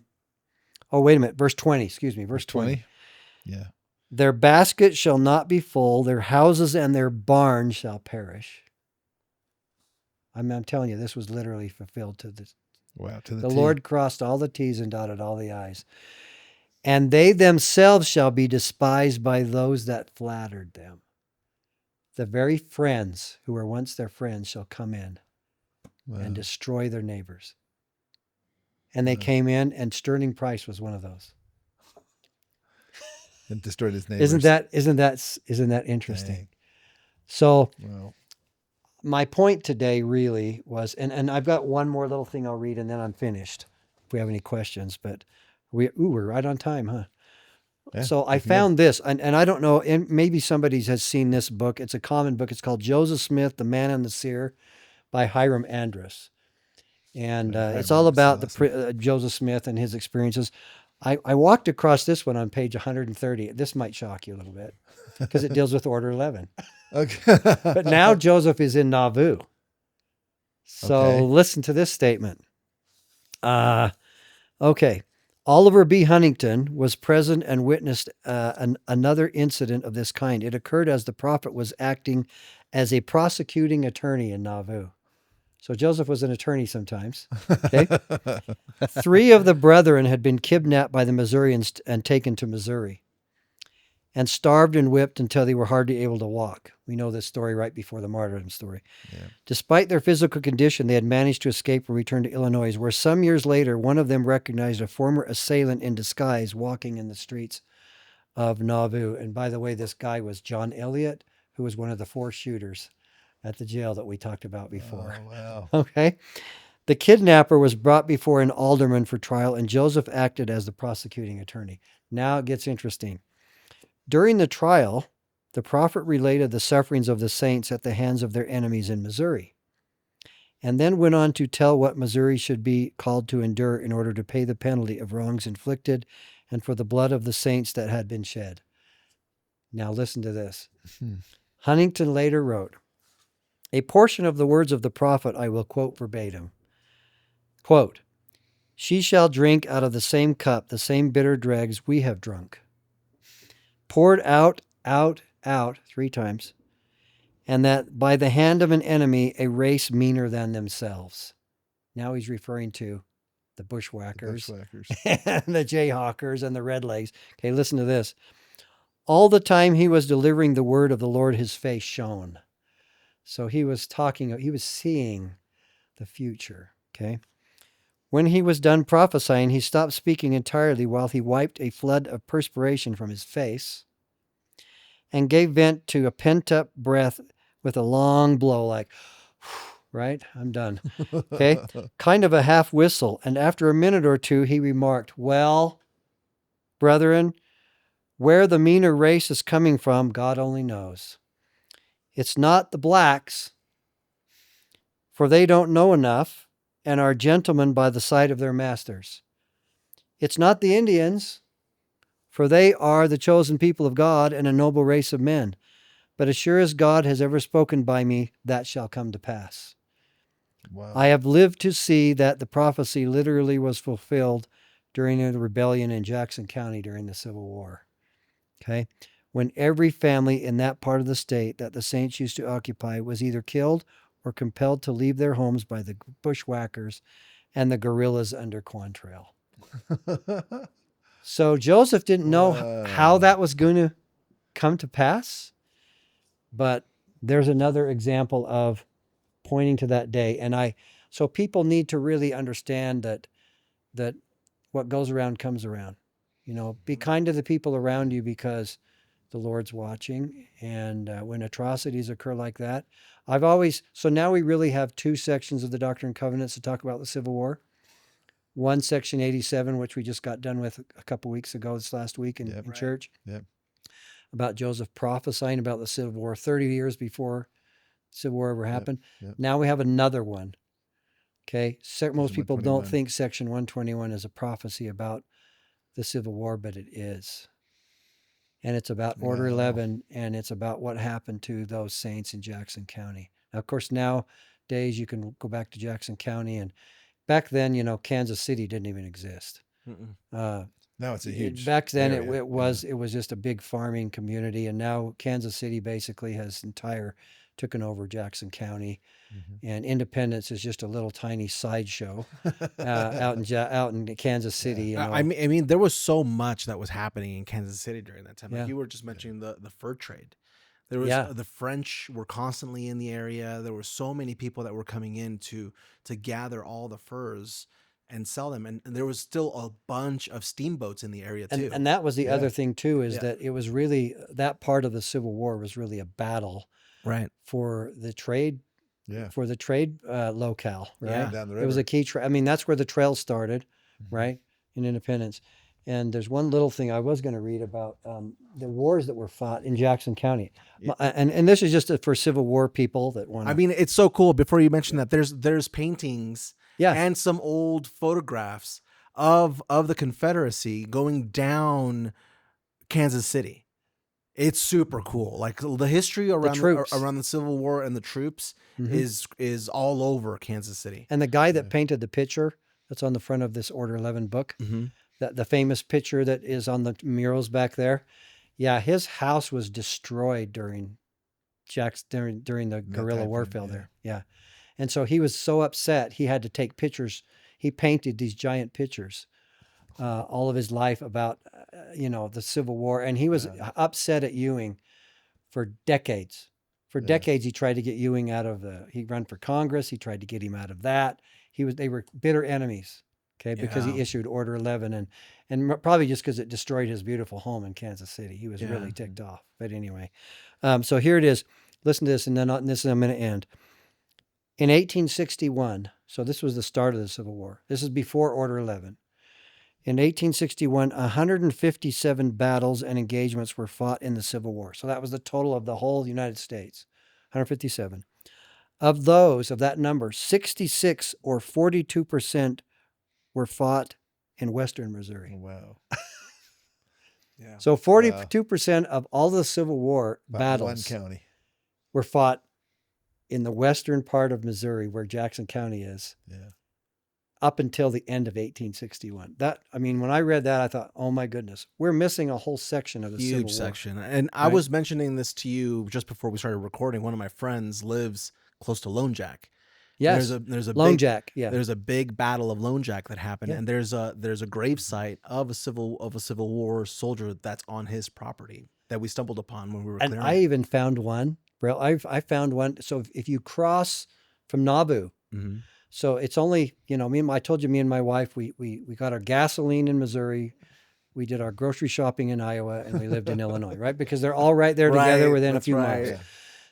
wait a minute. Verse 20. Excuse me. Verse 20. Yeah. Their baskets shall not be full, their houses and their barns shall perish. I'm telling you, this was literally fulfilled to this. Wow, to The T. Lord crossed all the T's and dotted all the I's. And they themselves shall be despised by those that flattered them. The very friends who were once their friends shall come in Wow. and destroy their neighbors. And they came in, and Sterling Price was one of those. And destroyed his neighbors. Isn't that interesting? Dang. So Wow. my point today really was, and I've got one more little thing I'll read, and then I'm finished. If we have any questions, but we're right on time, huh? Yeah, So I we can found this, and I don't know, and maybe somebody has seen this book. It's a common book. It's called Joseph Smith, The Man and the Seer by Hiram Andrus. And it's all about Joseph Smith and his experiences. I walked across this one on page 130. This might shock you a little bit because it deals with Order 11. Okay. But now Joseph is in Nauvoo. So Okay. listen to this statement. Okay. Oliver B. Huntington was present and witnessed another incident of this kind. It occurred as the prophet was acting as a prosecuting attorney in Nauvoo. So Joseph was an attorney sometimes. Okay. 3 of the brethren had been kidnapped by the Missourians and taken to Missouri and starved and whipped until they were hardly able to walk. We know this story right before the martyrdom story. Yeah. Despite their physical condition, they had managed to escape and return to Illinois, where some years later, one of them recognized a former assailant in disguise walking in the streets of Nauvoo. And by the way, this guy was John Elliott, who was one of the 4 shooters at the jail that we talked about before. Oh, wow. Okay. The kidnapper was brought before an alderman for trial, and Joseph acted as the prosecuting attorney. Now it gets interesting. During the trial, the prophet related the sufferings of the saints at the hands of their enemies in Missouri, and then went on to tell what Missouri should be called to endure in order to pay the penalty of wrongs inflicted and for the blood of the saints that had been shed. Now listen to this. Huntington later wrote, a portion of the words of the prophet I will quote verbatim. Quote, she shall drink out of the same cup, the same bitter dregs we have drunk. Poured out, 3 times, and that by the hand of an enemy, a race meaner than themselves. Now he's referring to the bushwhackers, and the jayhawkers and the redlegs. Okay, listen to this. All the time he was delivering the word of the Lord, his face shone. So he was seeing the future, okay? When he was done prophesying, he stopped speaking entirely while he wiped a flood of perspiration from his face and gave vent to a pent-up breath with a long blow, like, right? I'm done. Okay? Kind of a half whistle. And after a minute or two, he remarked, well, brethren, where the meaner race is coming from, God only knows. It's not the blacks, for they don't know enough and are gentlemen by the side of their masters. It's not the Indians, for they are the chosen people of God and a noble race of men. But as sure as God has ever spoken by me, that shall come to pass. Wow. I have lived to see that the prophecy literally was fulfilled during the rebellion in Jackson County during the Civil War. Okay? When every family in that part of the state that the saints used to occupy was either killed or compelled to leave their homes by the bushwhackers and the guerrillas under Quantrill. So Joseph didn't know how that was going to come to pass, but there's another example of pointing to that day. And so people need to really understand that what goes around comes around. You know, be kind to the people around you because the Lord's watching. And when atrocities occur like that, so now we really have 2 sections of the Doctrine and Covenants to talk about the Civil War. One, section 87, which we just got done with a couple weeks ago, this last week in church, about Joseph prophesying about the Civil War 30 years before Civil War ever happened. Now we have another one. Okay. Most people don't think section 121 is a prophecy about the Civil War, but it is. And it's about Order 11, and it's about what happened to those saints in Jackson County. Now, of course, nowadays you can go back to Jackson County, and back then, Kansas City didn't even exist. Now it's a huge back then area. it was just a big farming community, and now Kansas City basically has taken over Jackson County, and Independence is just a little tiny sideshow out in Kansas City. You know, I mean, there was so much that was happening in Kansas City during that time. Like Yeah. you were just mentioning the fur trade. There was Yeah. the French were constantly in the area. There were so many people that were coming in to gather all the furs and sell them, and there was still a bunch of steamboats in the area too. and that was the Yeah. other thing too, is Yeah. that it was really, that part of the Civil War was really a battle Right. for the trade Yeah. locale, right? Yeah. Down the river. It was a key I mean, that's where the trail started, Mm-hmm. right? In Independence. And there's one little thing I was going to read about the wars that were fought in Jackson County. Yeah. And this is just for Civil War people that want I mean, it's so cool. Before you mention that, there's paintings yeah. and some old photographs of the Confederacy going down Kansas City. It's super cool. Like the history around troops. around the Civil War and the troops Mhm. is all over Kansas City. And the guy that painted the picture that's on the front of this Order 11 book, Mm-hmm. the famous picture that is on the murals back there, yeah, his house was destroyed during during the guerrilla time warfare frame, there. Yeah. And so he was so upset, he had to take pictures. He painted these giant pictures all of his life about, the Civil War. And he was upset at Ewing for decades. For decades, he tried to get Ewing out of he ran for Congress. He tried to get him out of that. They were bitter enemies, okay, because he Yeah. issued Order 11 and probably just because it destroyed his beautiful home in Kansas City. He was Yeah. really ticked off. But anyway, so here it is. Listen to this, and then this I'm going to end. In 1861, so this was the start of the Civil War. This is before Order 11. In 1861, 157 battles and engagements were fought in the Civil War. So that was the total of the whole United States, 157. Of that number, 66 or 42% were fought in Western Missouri. Wow. Yeah. So 42% of all the Civil War About battles one county. were fought in the western part of Missouri, where Jackson County is, Yeah. up until the end of 1861. When I read that, I thought, oh my goodness, we're missing a whole section of the Civil Huge War. section. And I Right. was mentioning this to you just before we started recording. One of my friends lives close to Lone Jack. Yes, There's a Lone big, Jack. Yeah, There's a big battle of Lone Jack that happened, Yeah. and there's a grave site of a Civil War soldier that's on his property that we stumbled upon when we were and clearing. I even found one. Bro, I found one. So if you cross from Nauvoo, Mhm. so it's only, I told you, me and my wife, we got our gasoline in Missouri. We did our grocery shopping in Iowa, and we lived in Illinois, right? Because they're all right there together Right, within a that's few right. miles. Yeah.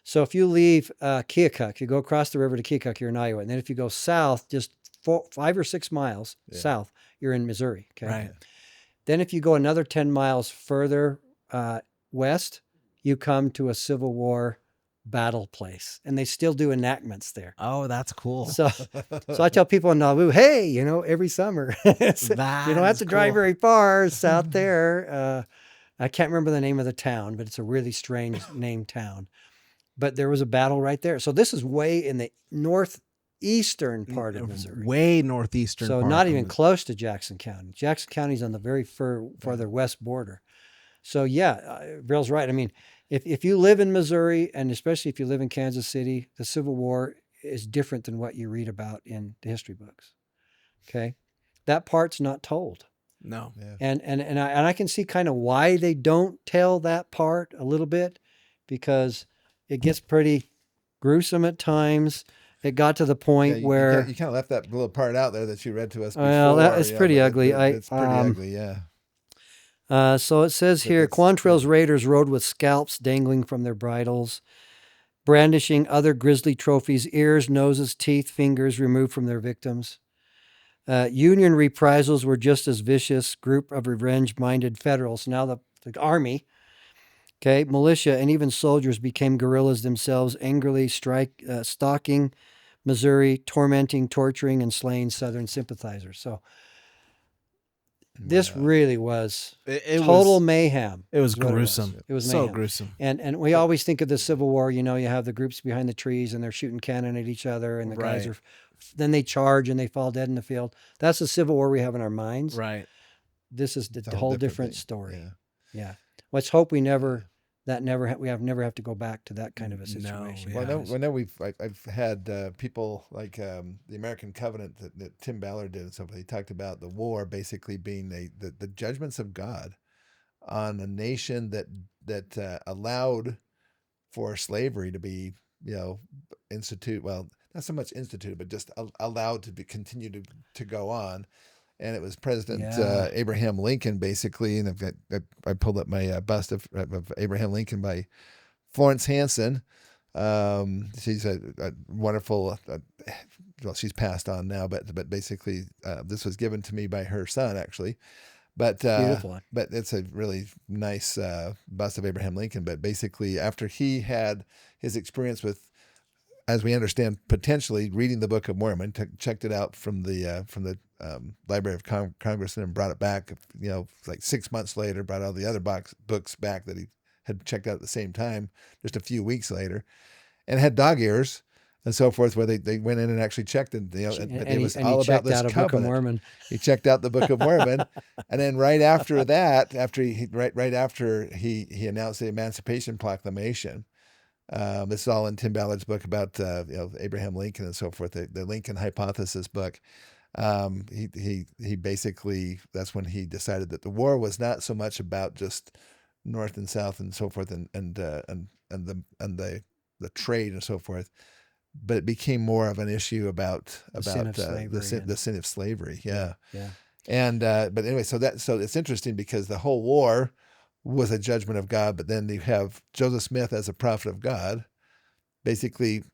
So if you leave Keokuk, you go across the river to Keokuk, you're in Iowa. And then if you go south, just 5 or 6 miles south, you're in Missouri. Okay. Right. Then if you go another 10 miles further west, you come to a Civil War battle place. And they still do enactments there. Oh, that's cool. So I tell people in Nauvoo, hey, every summer, you don't have to drive very far south there. I can't remember the name of the town, but it's a really strange named town. But there was a battle right there. So this is way in the northeastern part of Missouri. Way northeastern. So part not of even Mis- close to Jackson County. Jackson County's on the very farther west border. So yeah, Bill's right. I mean, if you live in Missouri, and especially if you live in Kansas City, the Civil War is different than what you read about in the history books. Okay, that part's not told. No. Yeah. And I can see kind of why they don't tell that part a little bit, because it gets pretty gruesome at times. It got to the point where you kind of left that little part out there that you read to us before. Well, it's pretty but ugly. It's pretty ugly, yeah. So it says here, that's- Quantrill's raiders rode with scalps dangling from their bridles, brandishing other grisly trophies, ears, noses, teeth, fingers removed from their victims. Union reprisals were just as vicious. Group of revenge-minded Federals, now the army, okay, militia, and even soldiers became guerrillas themselves, angrily stalking Missouri, tormenting, torturing, and slaying Southern sympathizers. So this really was It total was, mayhem. It was is what gruesome. It was so mayhem. gruesome. And we always think of the Civil War, you have the groups behind the trees and they're shooting cannon at each other, and the guys Right. then they charge and they fall dead in the field. That's the Civil War we have in our minds. Right. this is It's a the whole different thing. story. Yeah. Yeah. Let's hope we never have to go back to that kind of a No, situation. yeah. Well, I know, because- I know I've had people like the American Covenant that Tim Ballard did and so forth. He talked about the war basically being the judgments of God on a nation that allowed for slavery to be, well, not so much instituted, but just allowed to be continue to go on. And it was President Yeah. Abraham Lincoln, basically, and I pulled up my bust of Abraham Lincoln by Florence Hanson. She's a wonderful. Well, she's passed on now, but basically, this was given to me by her son, actually. But Beautiful. but it's a really nice bust of Abraham Lincoln. But basically, after he had his experience with, as we understand, potentially reading the Book of Mormon, checked it out from the Library of Congress and brought it back. Like 6 months later, brought all the other books back that he had checked out at the same time, just a few weeks later, and had dog ears and so forth, where they went in and actually checked, and it was all about this Book of covenant. Mormon. He checked out the Book of Mormon, and then right after that, after he announced the Emancipation Proclamation. This is all in Tim Ballard's book about Abraham Lincoln and so forth, the Lincoln Hypothesis book. He basically, that's when he decided that the war was not so much about just North and South and so forth, and the trade and so forth, but it became more of an issue about sin of slavery the sin of slavery. Yeah. Yeah. And but anyway, so it's interesting because the whole war was a judgment of God, but then you have Joseph Smith as a prophet of God, basically,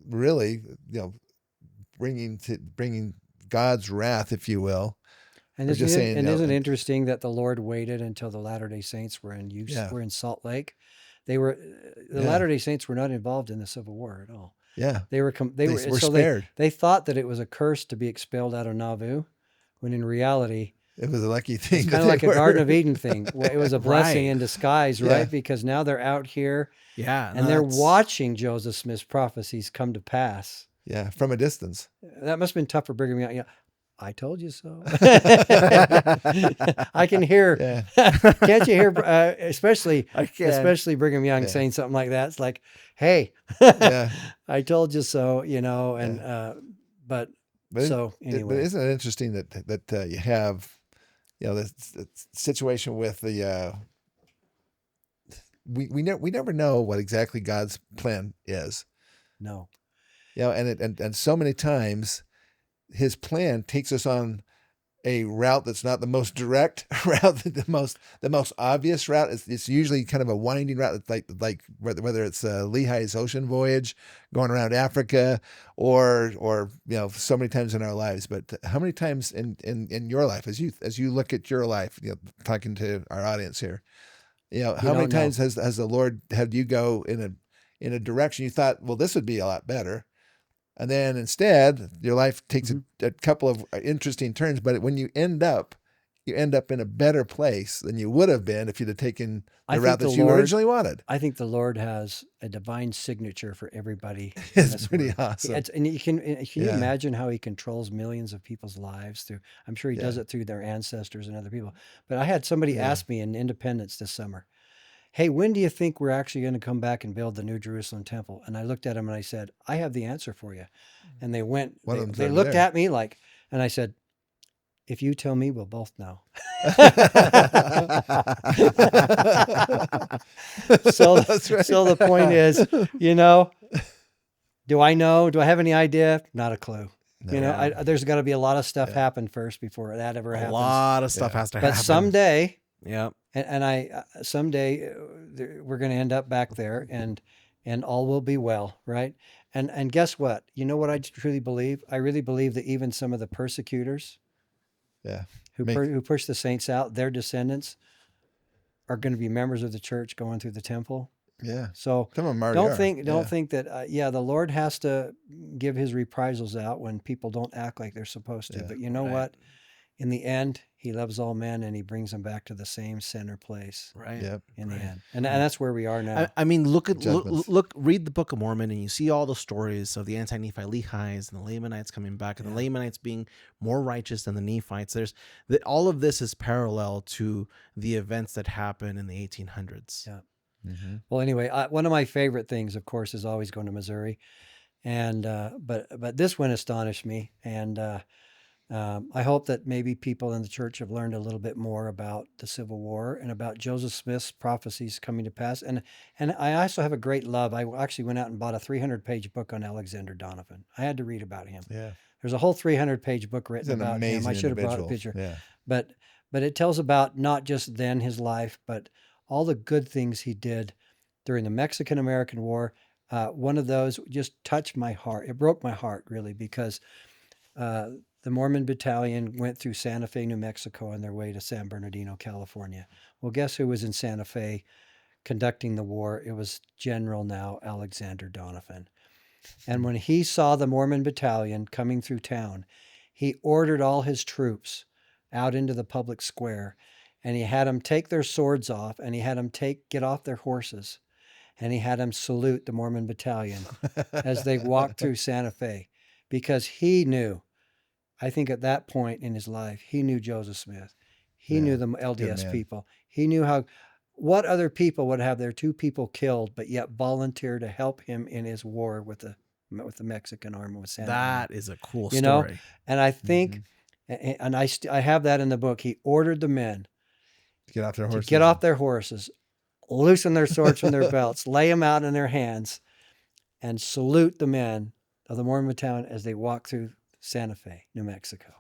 really, bringing God's wrath, if you will. And isn't it interesting that the Lord waited until the Latter-day Saints were in use, were in Salt Lake? The Latter-day Saints were not involved in the Civil War at all. Yeah, they were spared. They thought that it was a curse to be expelled out of Nauvoo, when in reality it was a lucky thing. It's kind of like a Garden of Eden thing. It was a blessing Right. in disguise, right? Yeah. Because now they're out here, Yeah, and they're watching Joseph Smith's prophecies come to pass. Yeah, from a distance. That must have been tough for Brigham Young. Yeah, I told you so. I can hear. Yeah. Can't you hear? Especially Brigham Young Yeah. saying something like that. It's like, hey, Yeah. I told you so. And but so anyway, but isn't it interesting that you have, the situation with the we never know what exactly God's plan is. no. And so many times his plan takes us on a route that's not the most direct route, the most obvious route. It's usually kind of a winding route. It's like whether it's Lehi's ocean voyage, going around Africa, or so many times in our lives. But how many times in your life, as you look at your life, talking to our audience here, how many times has the Lord had you go in a direction you thought, well, this would be a lot better. And then instead, your life takes a couple of interesting turns. But when you end up in a better place than you would have been if you'd have taken the route that you originally wanted. I think the Lord has a divine signature for everybody. It's pretty awesome. And can you imagine how he controls millions of people's lives through? I'm sure he does it through their ancestors and other people. But I had somebody ask me in Independence this summer, hey, when do you think we're actually going to come back and build the New Jerusalem temple? And I looked at him and I said, I have the answer for you. And they went, they looked at me and I said, if you tell me, we'll both know. So the point is, do I know? Do I have any idea? Not a clue. No. There's got to be a lot of stuff happen first before that ever happens. A lot of stuff has to happen. But someday, Yep. And someday we're going to end up back there, and all will be well, right? And guess what? You know what I truly believe? I really believe that even some of the persecutors, who push the saints out, their descendants are going to be members of the church going through the temple. Yeah. So some of them don't think that the Lord has to give his reprisals out when people don't act like they're supposed to. But you know what? In the end, He loves all men, and he brings them back to the same center place Right. Yep. in the Right. end. And that's where we are now. I mean, look at Judgments. read the Book of Mormon, and you see all the stories of the anti-Nephi Lehi's and the Lamanites coming back, and the Lamanites being more righteous than the Nephites. All of this is parallel to the events that happened in the 1800s. Yeah. Mm-hmm. Well, anyway, one of my favorite things, of course, is always going to Missouri, and but this one astonished me, and I hope that maybe people in the church have learned a little bit more about the Civil War and about Joseph Smith's prophecies coming to pass. And I also have a great love. I actually went out and bought a 300-page book on Alexander Donovan. I had to read about him. Yeah. There's a whole 300-page book He's written an about him. amazing I should have brought a individual. picture. Yeah. But it tells about not just then his life, but all the good things he did during the Mexican-American War. One of those just touched my heart. It broke my heart, really, because the Mormon battalion went through Santa Fe, New Mexico, on their way to San Bernardino, California. Well, guess who was in Santa Fe conducting the war? It was General now Alexander Donovan. And when he saw the Mormon battalion coming through town, he ordered all his troops out into the public square, and he had them take their swords off, and he had them get off their horses, and he had them salute the Mormon battalion as they walked through Santa Fe, because he knew, I think at that point in his life, he knew Joseph Smith. He Yeah, knew the good LDS man. people. He knew what other people would have their two people killed, but yet volunteer to help him in his war with the Mexican army with Santa Anna. That is a cool You know? story. And I think, and I have that in the book. He ordered the men Get off their to horses. get off their horses, loosen their swords from their belts, lay them out in their hands, and salute the men of the Mormon battalion as they walk through Santa Fe, New Mexico.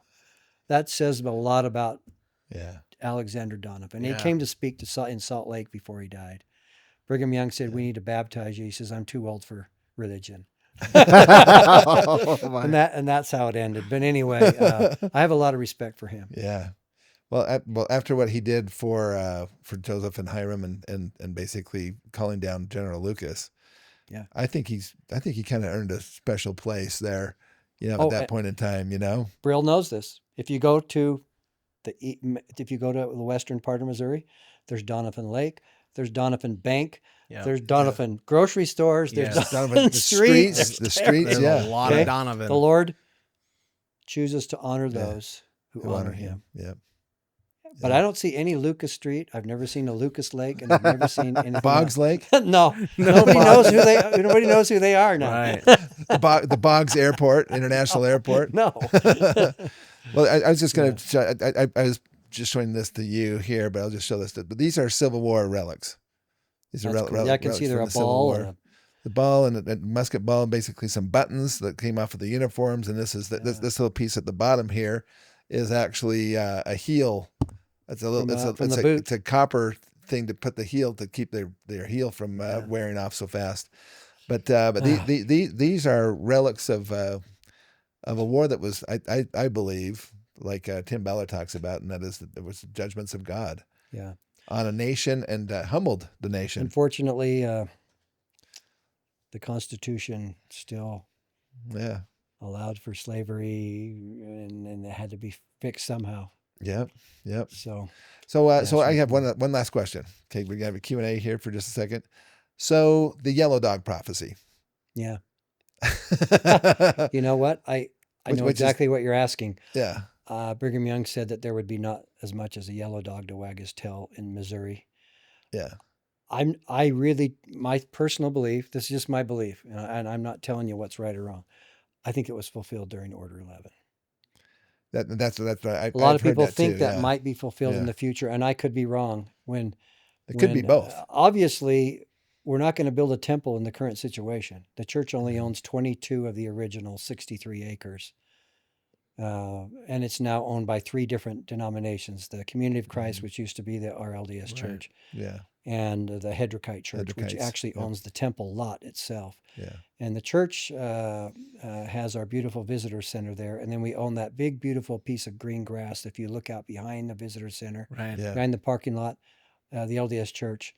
That says a lot about Yeah. Alexander Donovan. Yeah. He came to speak in Salt Lake before he died. Brigham Young said, "We need to baptize you." He says, "I'm too old for religion." Oh, my. and that's how it ended. But anyway, I have a lot of respect for him. Yeah. Well, after what he did for Joseph and Hiram and basically calling down General Lucas, Yeah. I think he kind of earned a special place there, at Oh, that point in time, Brill knows this. If you go to the western part of Missouri, there's Donovan Lake, there's Donovan Bank, Yeah. there's Donovan grocery stores, there's Yes. Donovan the streets. streets, There's yeah. a lot Okay. of Donovan. The Lord chooses to honor Yeah. those who honor him. Yeah. But I don't see any Lucas Street. I've never seen a Lucas Lake, and I've never seen anything Boggs Lake, else. No, nobody knows who they are now. Right. the Boggs Airport, International Airport. No. Well, I was just going to show, I was just showing this to you here, but I'll just show this. But these are Civil War relics. These are That's cool. relics. Yeah, I can see from there a the Civil ball War. and a The ball and a musket ball, and basically some buttons that came off of the uniforms. And this is this little piece at the bottom here is actually a heel. It's a little. From the boot. It's a copper thing to put the heel to keep their heel from wearing off so fast. But these are relics of a war that was I believe, like Tim Ballard talks about, and that is that there was judgments of God Yeah. on a nation and humbled the nation. Unfortunately, the Constitution still Yeah. allowed for slavery, and it had to be fixed somehow. Yep. So So Yeah, so I sure. have one last question. Okay, we're gonna have a Q&A here for just a second. So the yellow dog prophecy. yeah, you know what? I know Which is- exactly what you're asking. Yeah. Brigham Young said that there would be not as much as a yellow dog to wag his tail in Missouri. Yeah. My personal belief, this is just my belief, and I'm not telling you what's right or wrong. I think it was fulfilled during Order 11. That's right. A lot of people think too, that yeah. might be fulfilled in Yeah. the future, and I could be wrong. It could be both. Obviously, we're not going to build a temple in the current situation. The church only owns 22 of the original 63 acres. And it's now owned by 3 different denominations: the Community of Christ, which used to be the RLDS Right. Church, Yeah. and the Hedrikite Church, which Hedrikites, actually yep. owns the temple lot itself. Yeah. And the church has our beautiful visitor center there. And then we own that big, beautiful piece of green grass. If you look out behind the visitor center, Right. Yeah. behind the parking lot, the LDS Church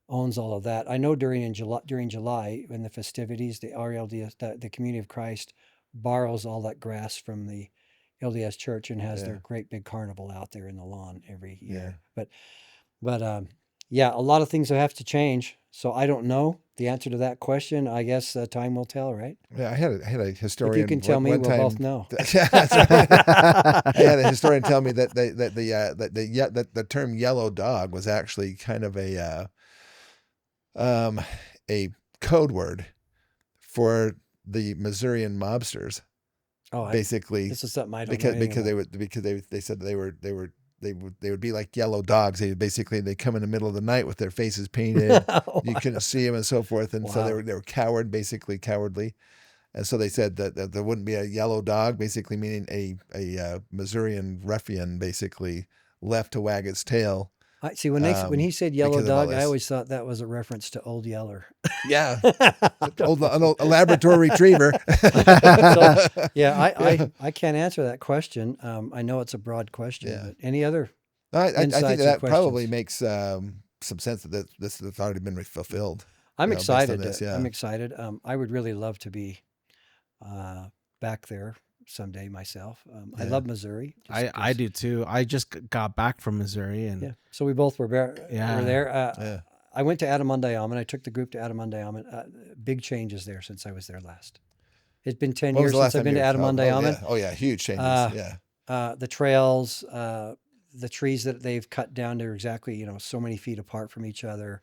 owns all of that. I know during July, in the festivities, the RLDS, the Community of Christ, borrows all that grass from the LDS Church and has Yeah. their great big carnival out there in the lawn every Yeah. year. But yeah, a lot of things have to change. So I don't know the answer to that question. I guess time will tell, right? Yeah, I had a historian. If you can tell me, one we'll time, both know. Yeah, that's right. I had a historian tell me that the term yellow dog was actually kind of a code word for the Missourian mobsters, Oh, basically, this is something I don't know anything because they said they would be like yellow dogs. They come in the middle of the night with their faces painted. about. You couldn't see them and so forth, and so Wow. they were cowardly. And so they said that there wouldn't be a yellow dog, basically meaning a Missourian ruffian, basically left to wag its tail. I see when he said yellow because of all dog, I this. always thought that was a reference to Old Yeller. Yeah, a Labrador Retriever. So, yeah, I can't answer that question. I know it's a broad question, Yeah. but any other? I think Insights that and probably questions. makes some sense that this has already been fulfilled. I'm based on excited. this, yeah. I'm excited. I would really love to be back there someday myself. I Yeah. love Missouri. I do too. I just got back from Missouri, and Yeah. So we both were there. Yeah. Were there. Yeah. I went to Adamondiaman. I took the group to Adamondiaman. Big changes there since I was there last. It's been 10 What was years the last since I've time been to you were- Adamondiaman. Oh yeah, huge changes. Yeah. The trails, the trees that they've cut down, they're exactly so many feet apart from each other.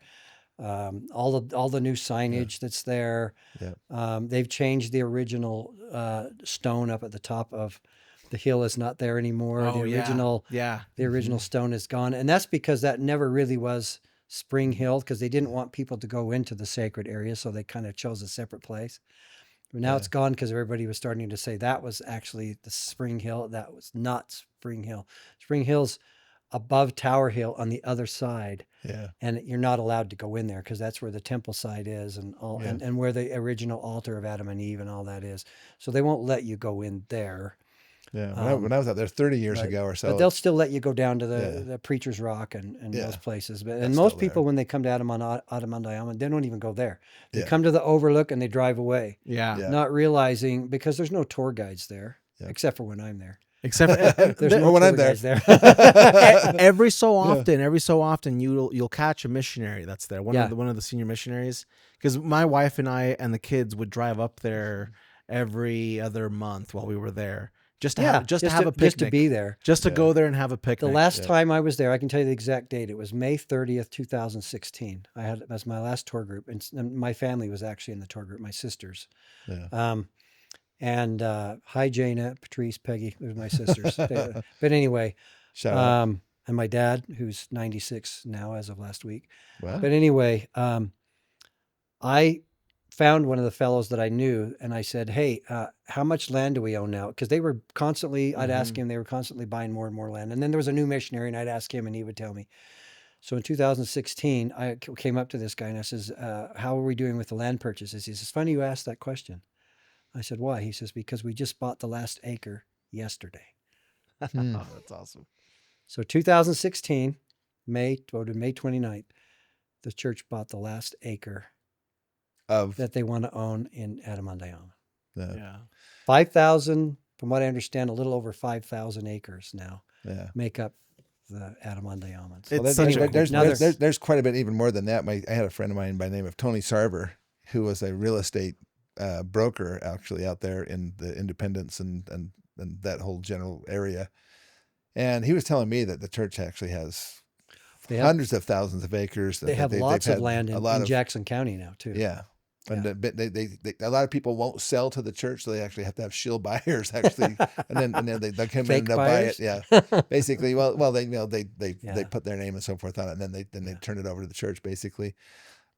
All the new signage that's there. Yeah. They've changed the original stone up at the top of the hill is not there anymore. Oh, the yeah. original Yeah. the original stone is gone, and that's because that never really was Spring Hill because they didn't want people to go into the sacred area, so they kind of chose a separate place. But now Yeah. it's gone because everybody was starting to say that was actually the Spring Hill. That was not Spring Hill. Spring Hill's above Tower Hill on the other side, Yeah. and you're not allowed to go in there because that's where the temple site is and all, Yeah. and where the original altar of Adam and Eve and all that is. So they won't let you go in there. Yeah. When I was out there 30 years Right. ago or so, But they'll still let you go down to Yeah. the Preacher's Rock and Yeah. those places. But That's and most still people there. when they come to Adamondiaman, they don't even go there. They Yeah. come to the overlook and they drive away, Yeah. Yeah. not realizing because there's no tour guides there, Yeah. except for when I'm there. Except for, There's Or no when tour I'm there. guides there. every so often you'll catch a missionary that's there, one Yeah. of the senior missionaries, because my wife and I and the kids would drive up there every other month while we were there just to have a picnic, just to be there. just to Yeah. go there and have a The picnic. last time I was there, I can tell you the exact date. It was May 30th, 2016. I had as my last tour group, and my family was actually in the tour group. My sisters. Yeah. And hi, Jana, Patrice, Peggy. Those are my sisters. But anyway, Shout out. and my dad, who's 96 now as of last week. Wow. But anyway, I found one of the fellows that I knew, and I said, "Hey, how much land do we own now?" Because they were constantly. I'd ask him. They were constantly buying more and more land. And then there was a new missionary, and I'd ask him, and he would tell me. So in 2016, I came up to this guy and I says, "How are we doing with the land purchases?" He says, "Funny you asked that question." I said, "Why?" He says, "Because we just bought the last acre yesterday." Hmm. Oh, that's awesome. So 2016, May 29th, the church bought the last acre Of that they want to own in Adamondiaman. Yeah. 5,000, from what I understand, a little over 5,000 acres now yeah. make up the Adamondiamans. It's Well, such a cool there's quite a bit even more than that. I had a friend of mine by the name of Tony Sarver, who was a real estate broker actually out there in the Independence and that whole general area. And he was telling me that the church actually has They have, hundreds of thousands of acres. they have lots they've of had land a in, lot in of, Jackson County now, too. Yeah. And Yeah. they a lot of people won't sell to the church, so they actually have to have shield buyers actually, and then they come in Fake and they'll buyers? buy it. Yeah, basically. Well, they they Yeah. put their name and so forth on it, and then they turn it over to the church basically.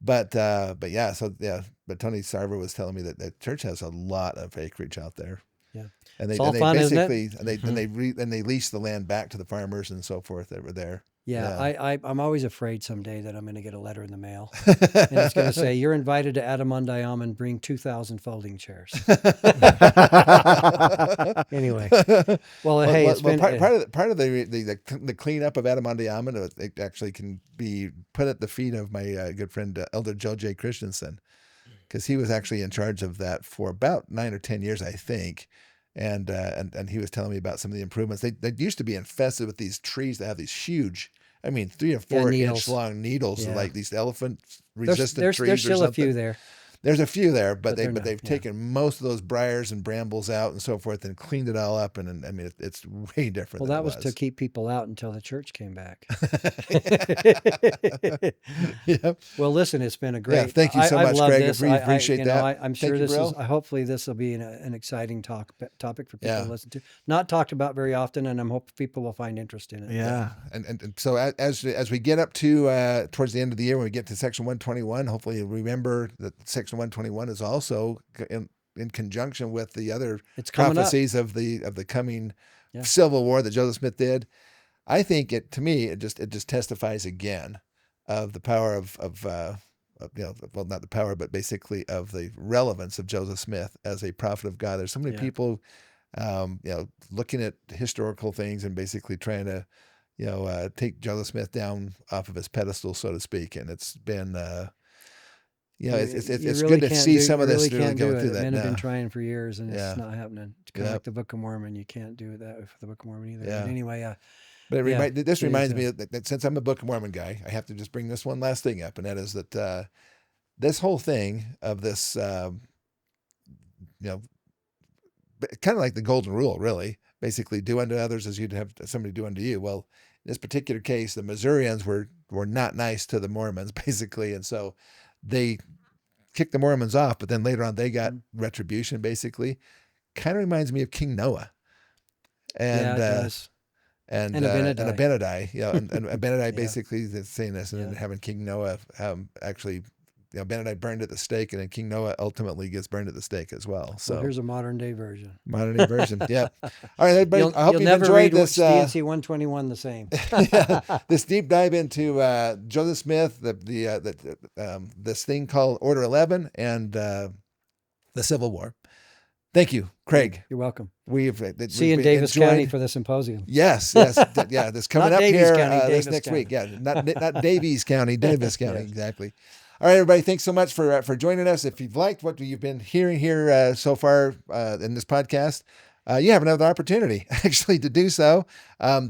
But yeah, so yeah. But Tony Sarver was telling me that the church has a lot of acreage out there. Yeah. And It's all fun, isn't it? basically and they lease the land back to the farmers and so forth that were there. Yeah, I'm always afraid someday that I'm going to get a letter in the mail. And it's going to say, "You're invited to Adamondiaman, bring 2,000 folding chairs." Anyway, well, hey, it's been part of the cleanup of Adamondiaman. It actually can be put at the feet of my good friend Elder Joe J. Christensen, because he was actually in charge of that for about 9 or 10 years, I think. and he was telling me about some of the improvements. They used to be infested with these trees that have these huge, I mean, 3 or 4 needles. inch long needles, Yeah. like these elephant There's resistant trees. there's or still a something. few there. There's a few there, but they're they've not, taken most of those briars and brambles out and so forth and cleaned it all up. And I mean, it's way different. Well, than that it was to keep people out until the church came back. Yep. Well, listen, it's been a great. Yeah, thank you so I've much, loved Craig. this. We appreciate you know, that. I'm sure Thank you, this Brill. is. Hopefully, this will be an exciting topic for people Yeah. to listen to. Not talked about very often, and I'm hoping people will find interest in it. Yeah. And so as we get up to towards the end of the year, when we get to section 121, hopefully you'll remember that section 121 is also in conjunction with the other It's coming up. prophecies of the coming Yeah. Civil War that Joseph Smith did. I think it just testifies again of the power of well, not the power, but basically of the relevance of Joseph Smith as a prophet of God. There's so many Yeah. people, looking at historical things and basically trying to, take Joseph Smith down off of his pedestal, so to speak. And it's been, it's really good to can't see do- some of you this really really can't going do through it. that Men have been now. trying for years, and Yeah. it's not happening. It's kind of Yep. like the Book of Mormon. You can't do that for the Book of Mormon either. Yeah. But anyway, But this it reminds is, me that since I'm a Book of Mormon guy, I have to just bring this one last thing up, and that is that this whole thing of this, kind of like the golden rule, really, basically do unto others as you'd have somebody do unto you. Well, in this particular case, the Missourians were not nice to the Mormons, basically, and so they kicked the Mormons off, but then later on they got retribution, basically. Kind of reminds me of King Noah. And, it does. and Abinadi. Abinadi, and Abinadi Yeah. basically is saying this, and then Yeah. having King Noah actually, Abinadi burned at the stake, and then King Noah ultimately gets burned at the stake as well. So So here's a modern day version. modern day version, yeah. All right, everybody, I hope you'll you've never enjoyed read this. DNC 121 the same. This deep dive into Joseph Smith, this thing called Order 11, and the Civil War. Thank you, Craig. You're welcome. We've See you in Davis County for the symposium. Yes, yeah. This coming Not up Davies here County, this Davis next County. week. Yeah, not Davies County, Davis County, Yes. exactly. All right, everybody. Thanks so much for joining us. If you've liked what you've been hearing here so far in this podcast, you have another opportunity actually to do so.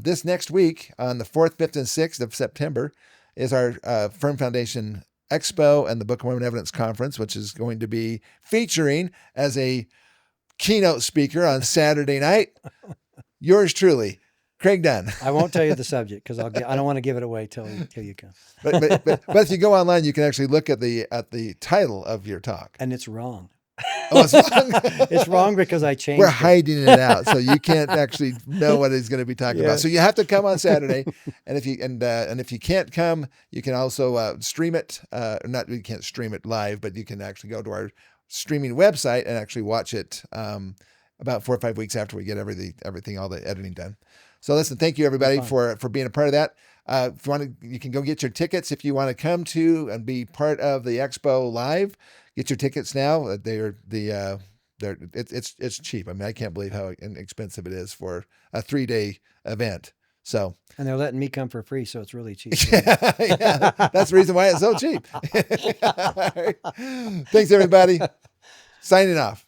This next week on the 4th, 5th, and 6th of September is our Firm Foundation Expo and the Book of Mormon Evidence Conference, which is going to be featuring as a keynote speaker on Saturday night, yours truly, Craig Dunn. I won't tell you the subject because I don't want to give it away till you come. But if you go online, you can actually look at the title of your talk. And it's wrong. Oh, it's wrong. It's wrong because I changed We're it. hiding it out, so you can't actually know what he's going to be talking Yeah. about. So you have to come on Saturday, and if you can't come, you can also stream it. You can't stream it live, but you can actually go to our streaming website and actually watch it about 4 or 5 weeks after we get everything, all the editing done. So listen, thank you everybody for being a part of that. If you want to, you can go get your tickets if you want to come to and be part of the expo live. Get your tickets now. It's cheap. I mean, I can't believe how inexpensive it is for a 3-day event. So, And they're letting me come for free, so it's really cheap. yeah, that's the reason why it's so cheap. All right. Thanks everybody. Signing off.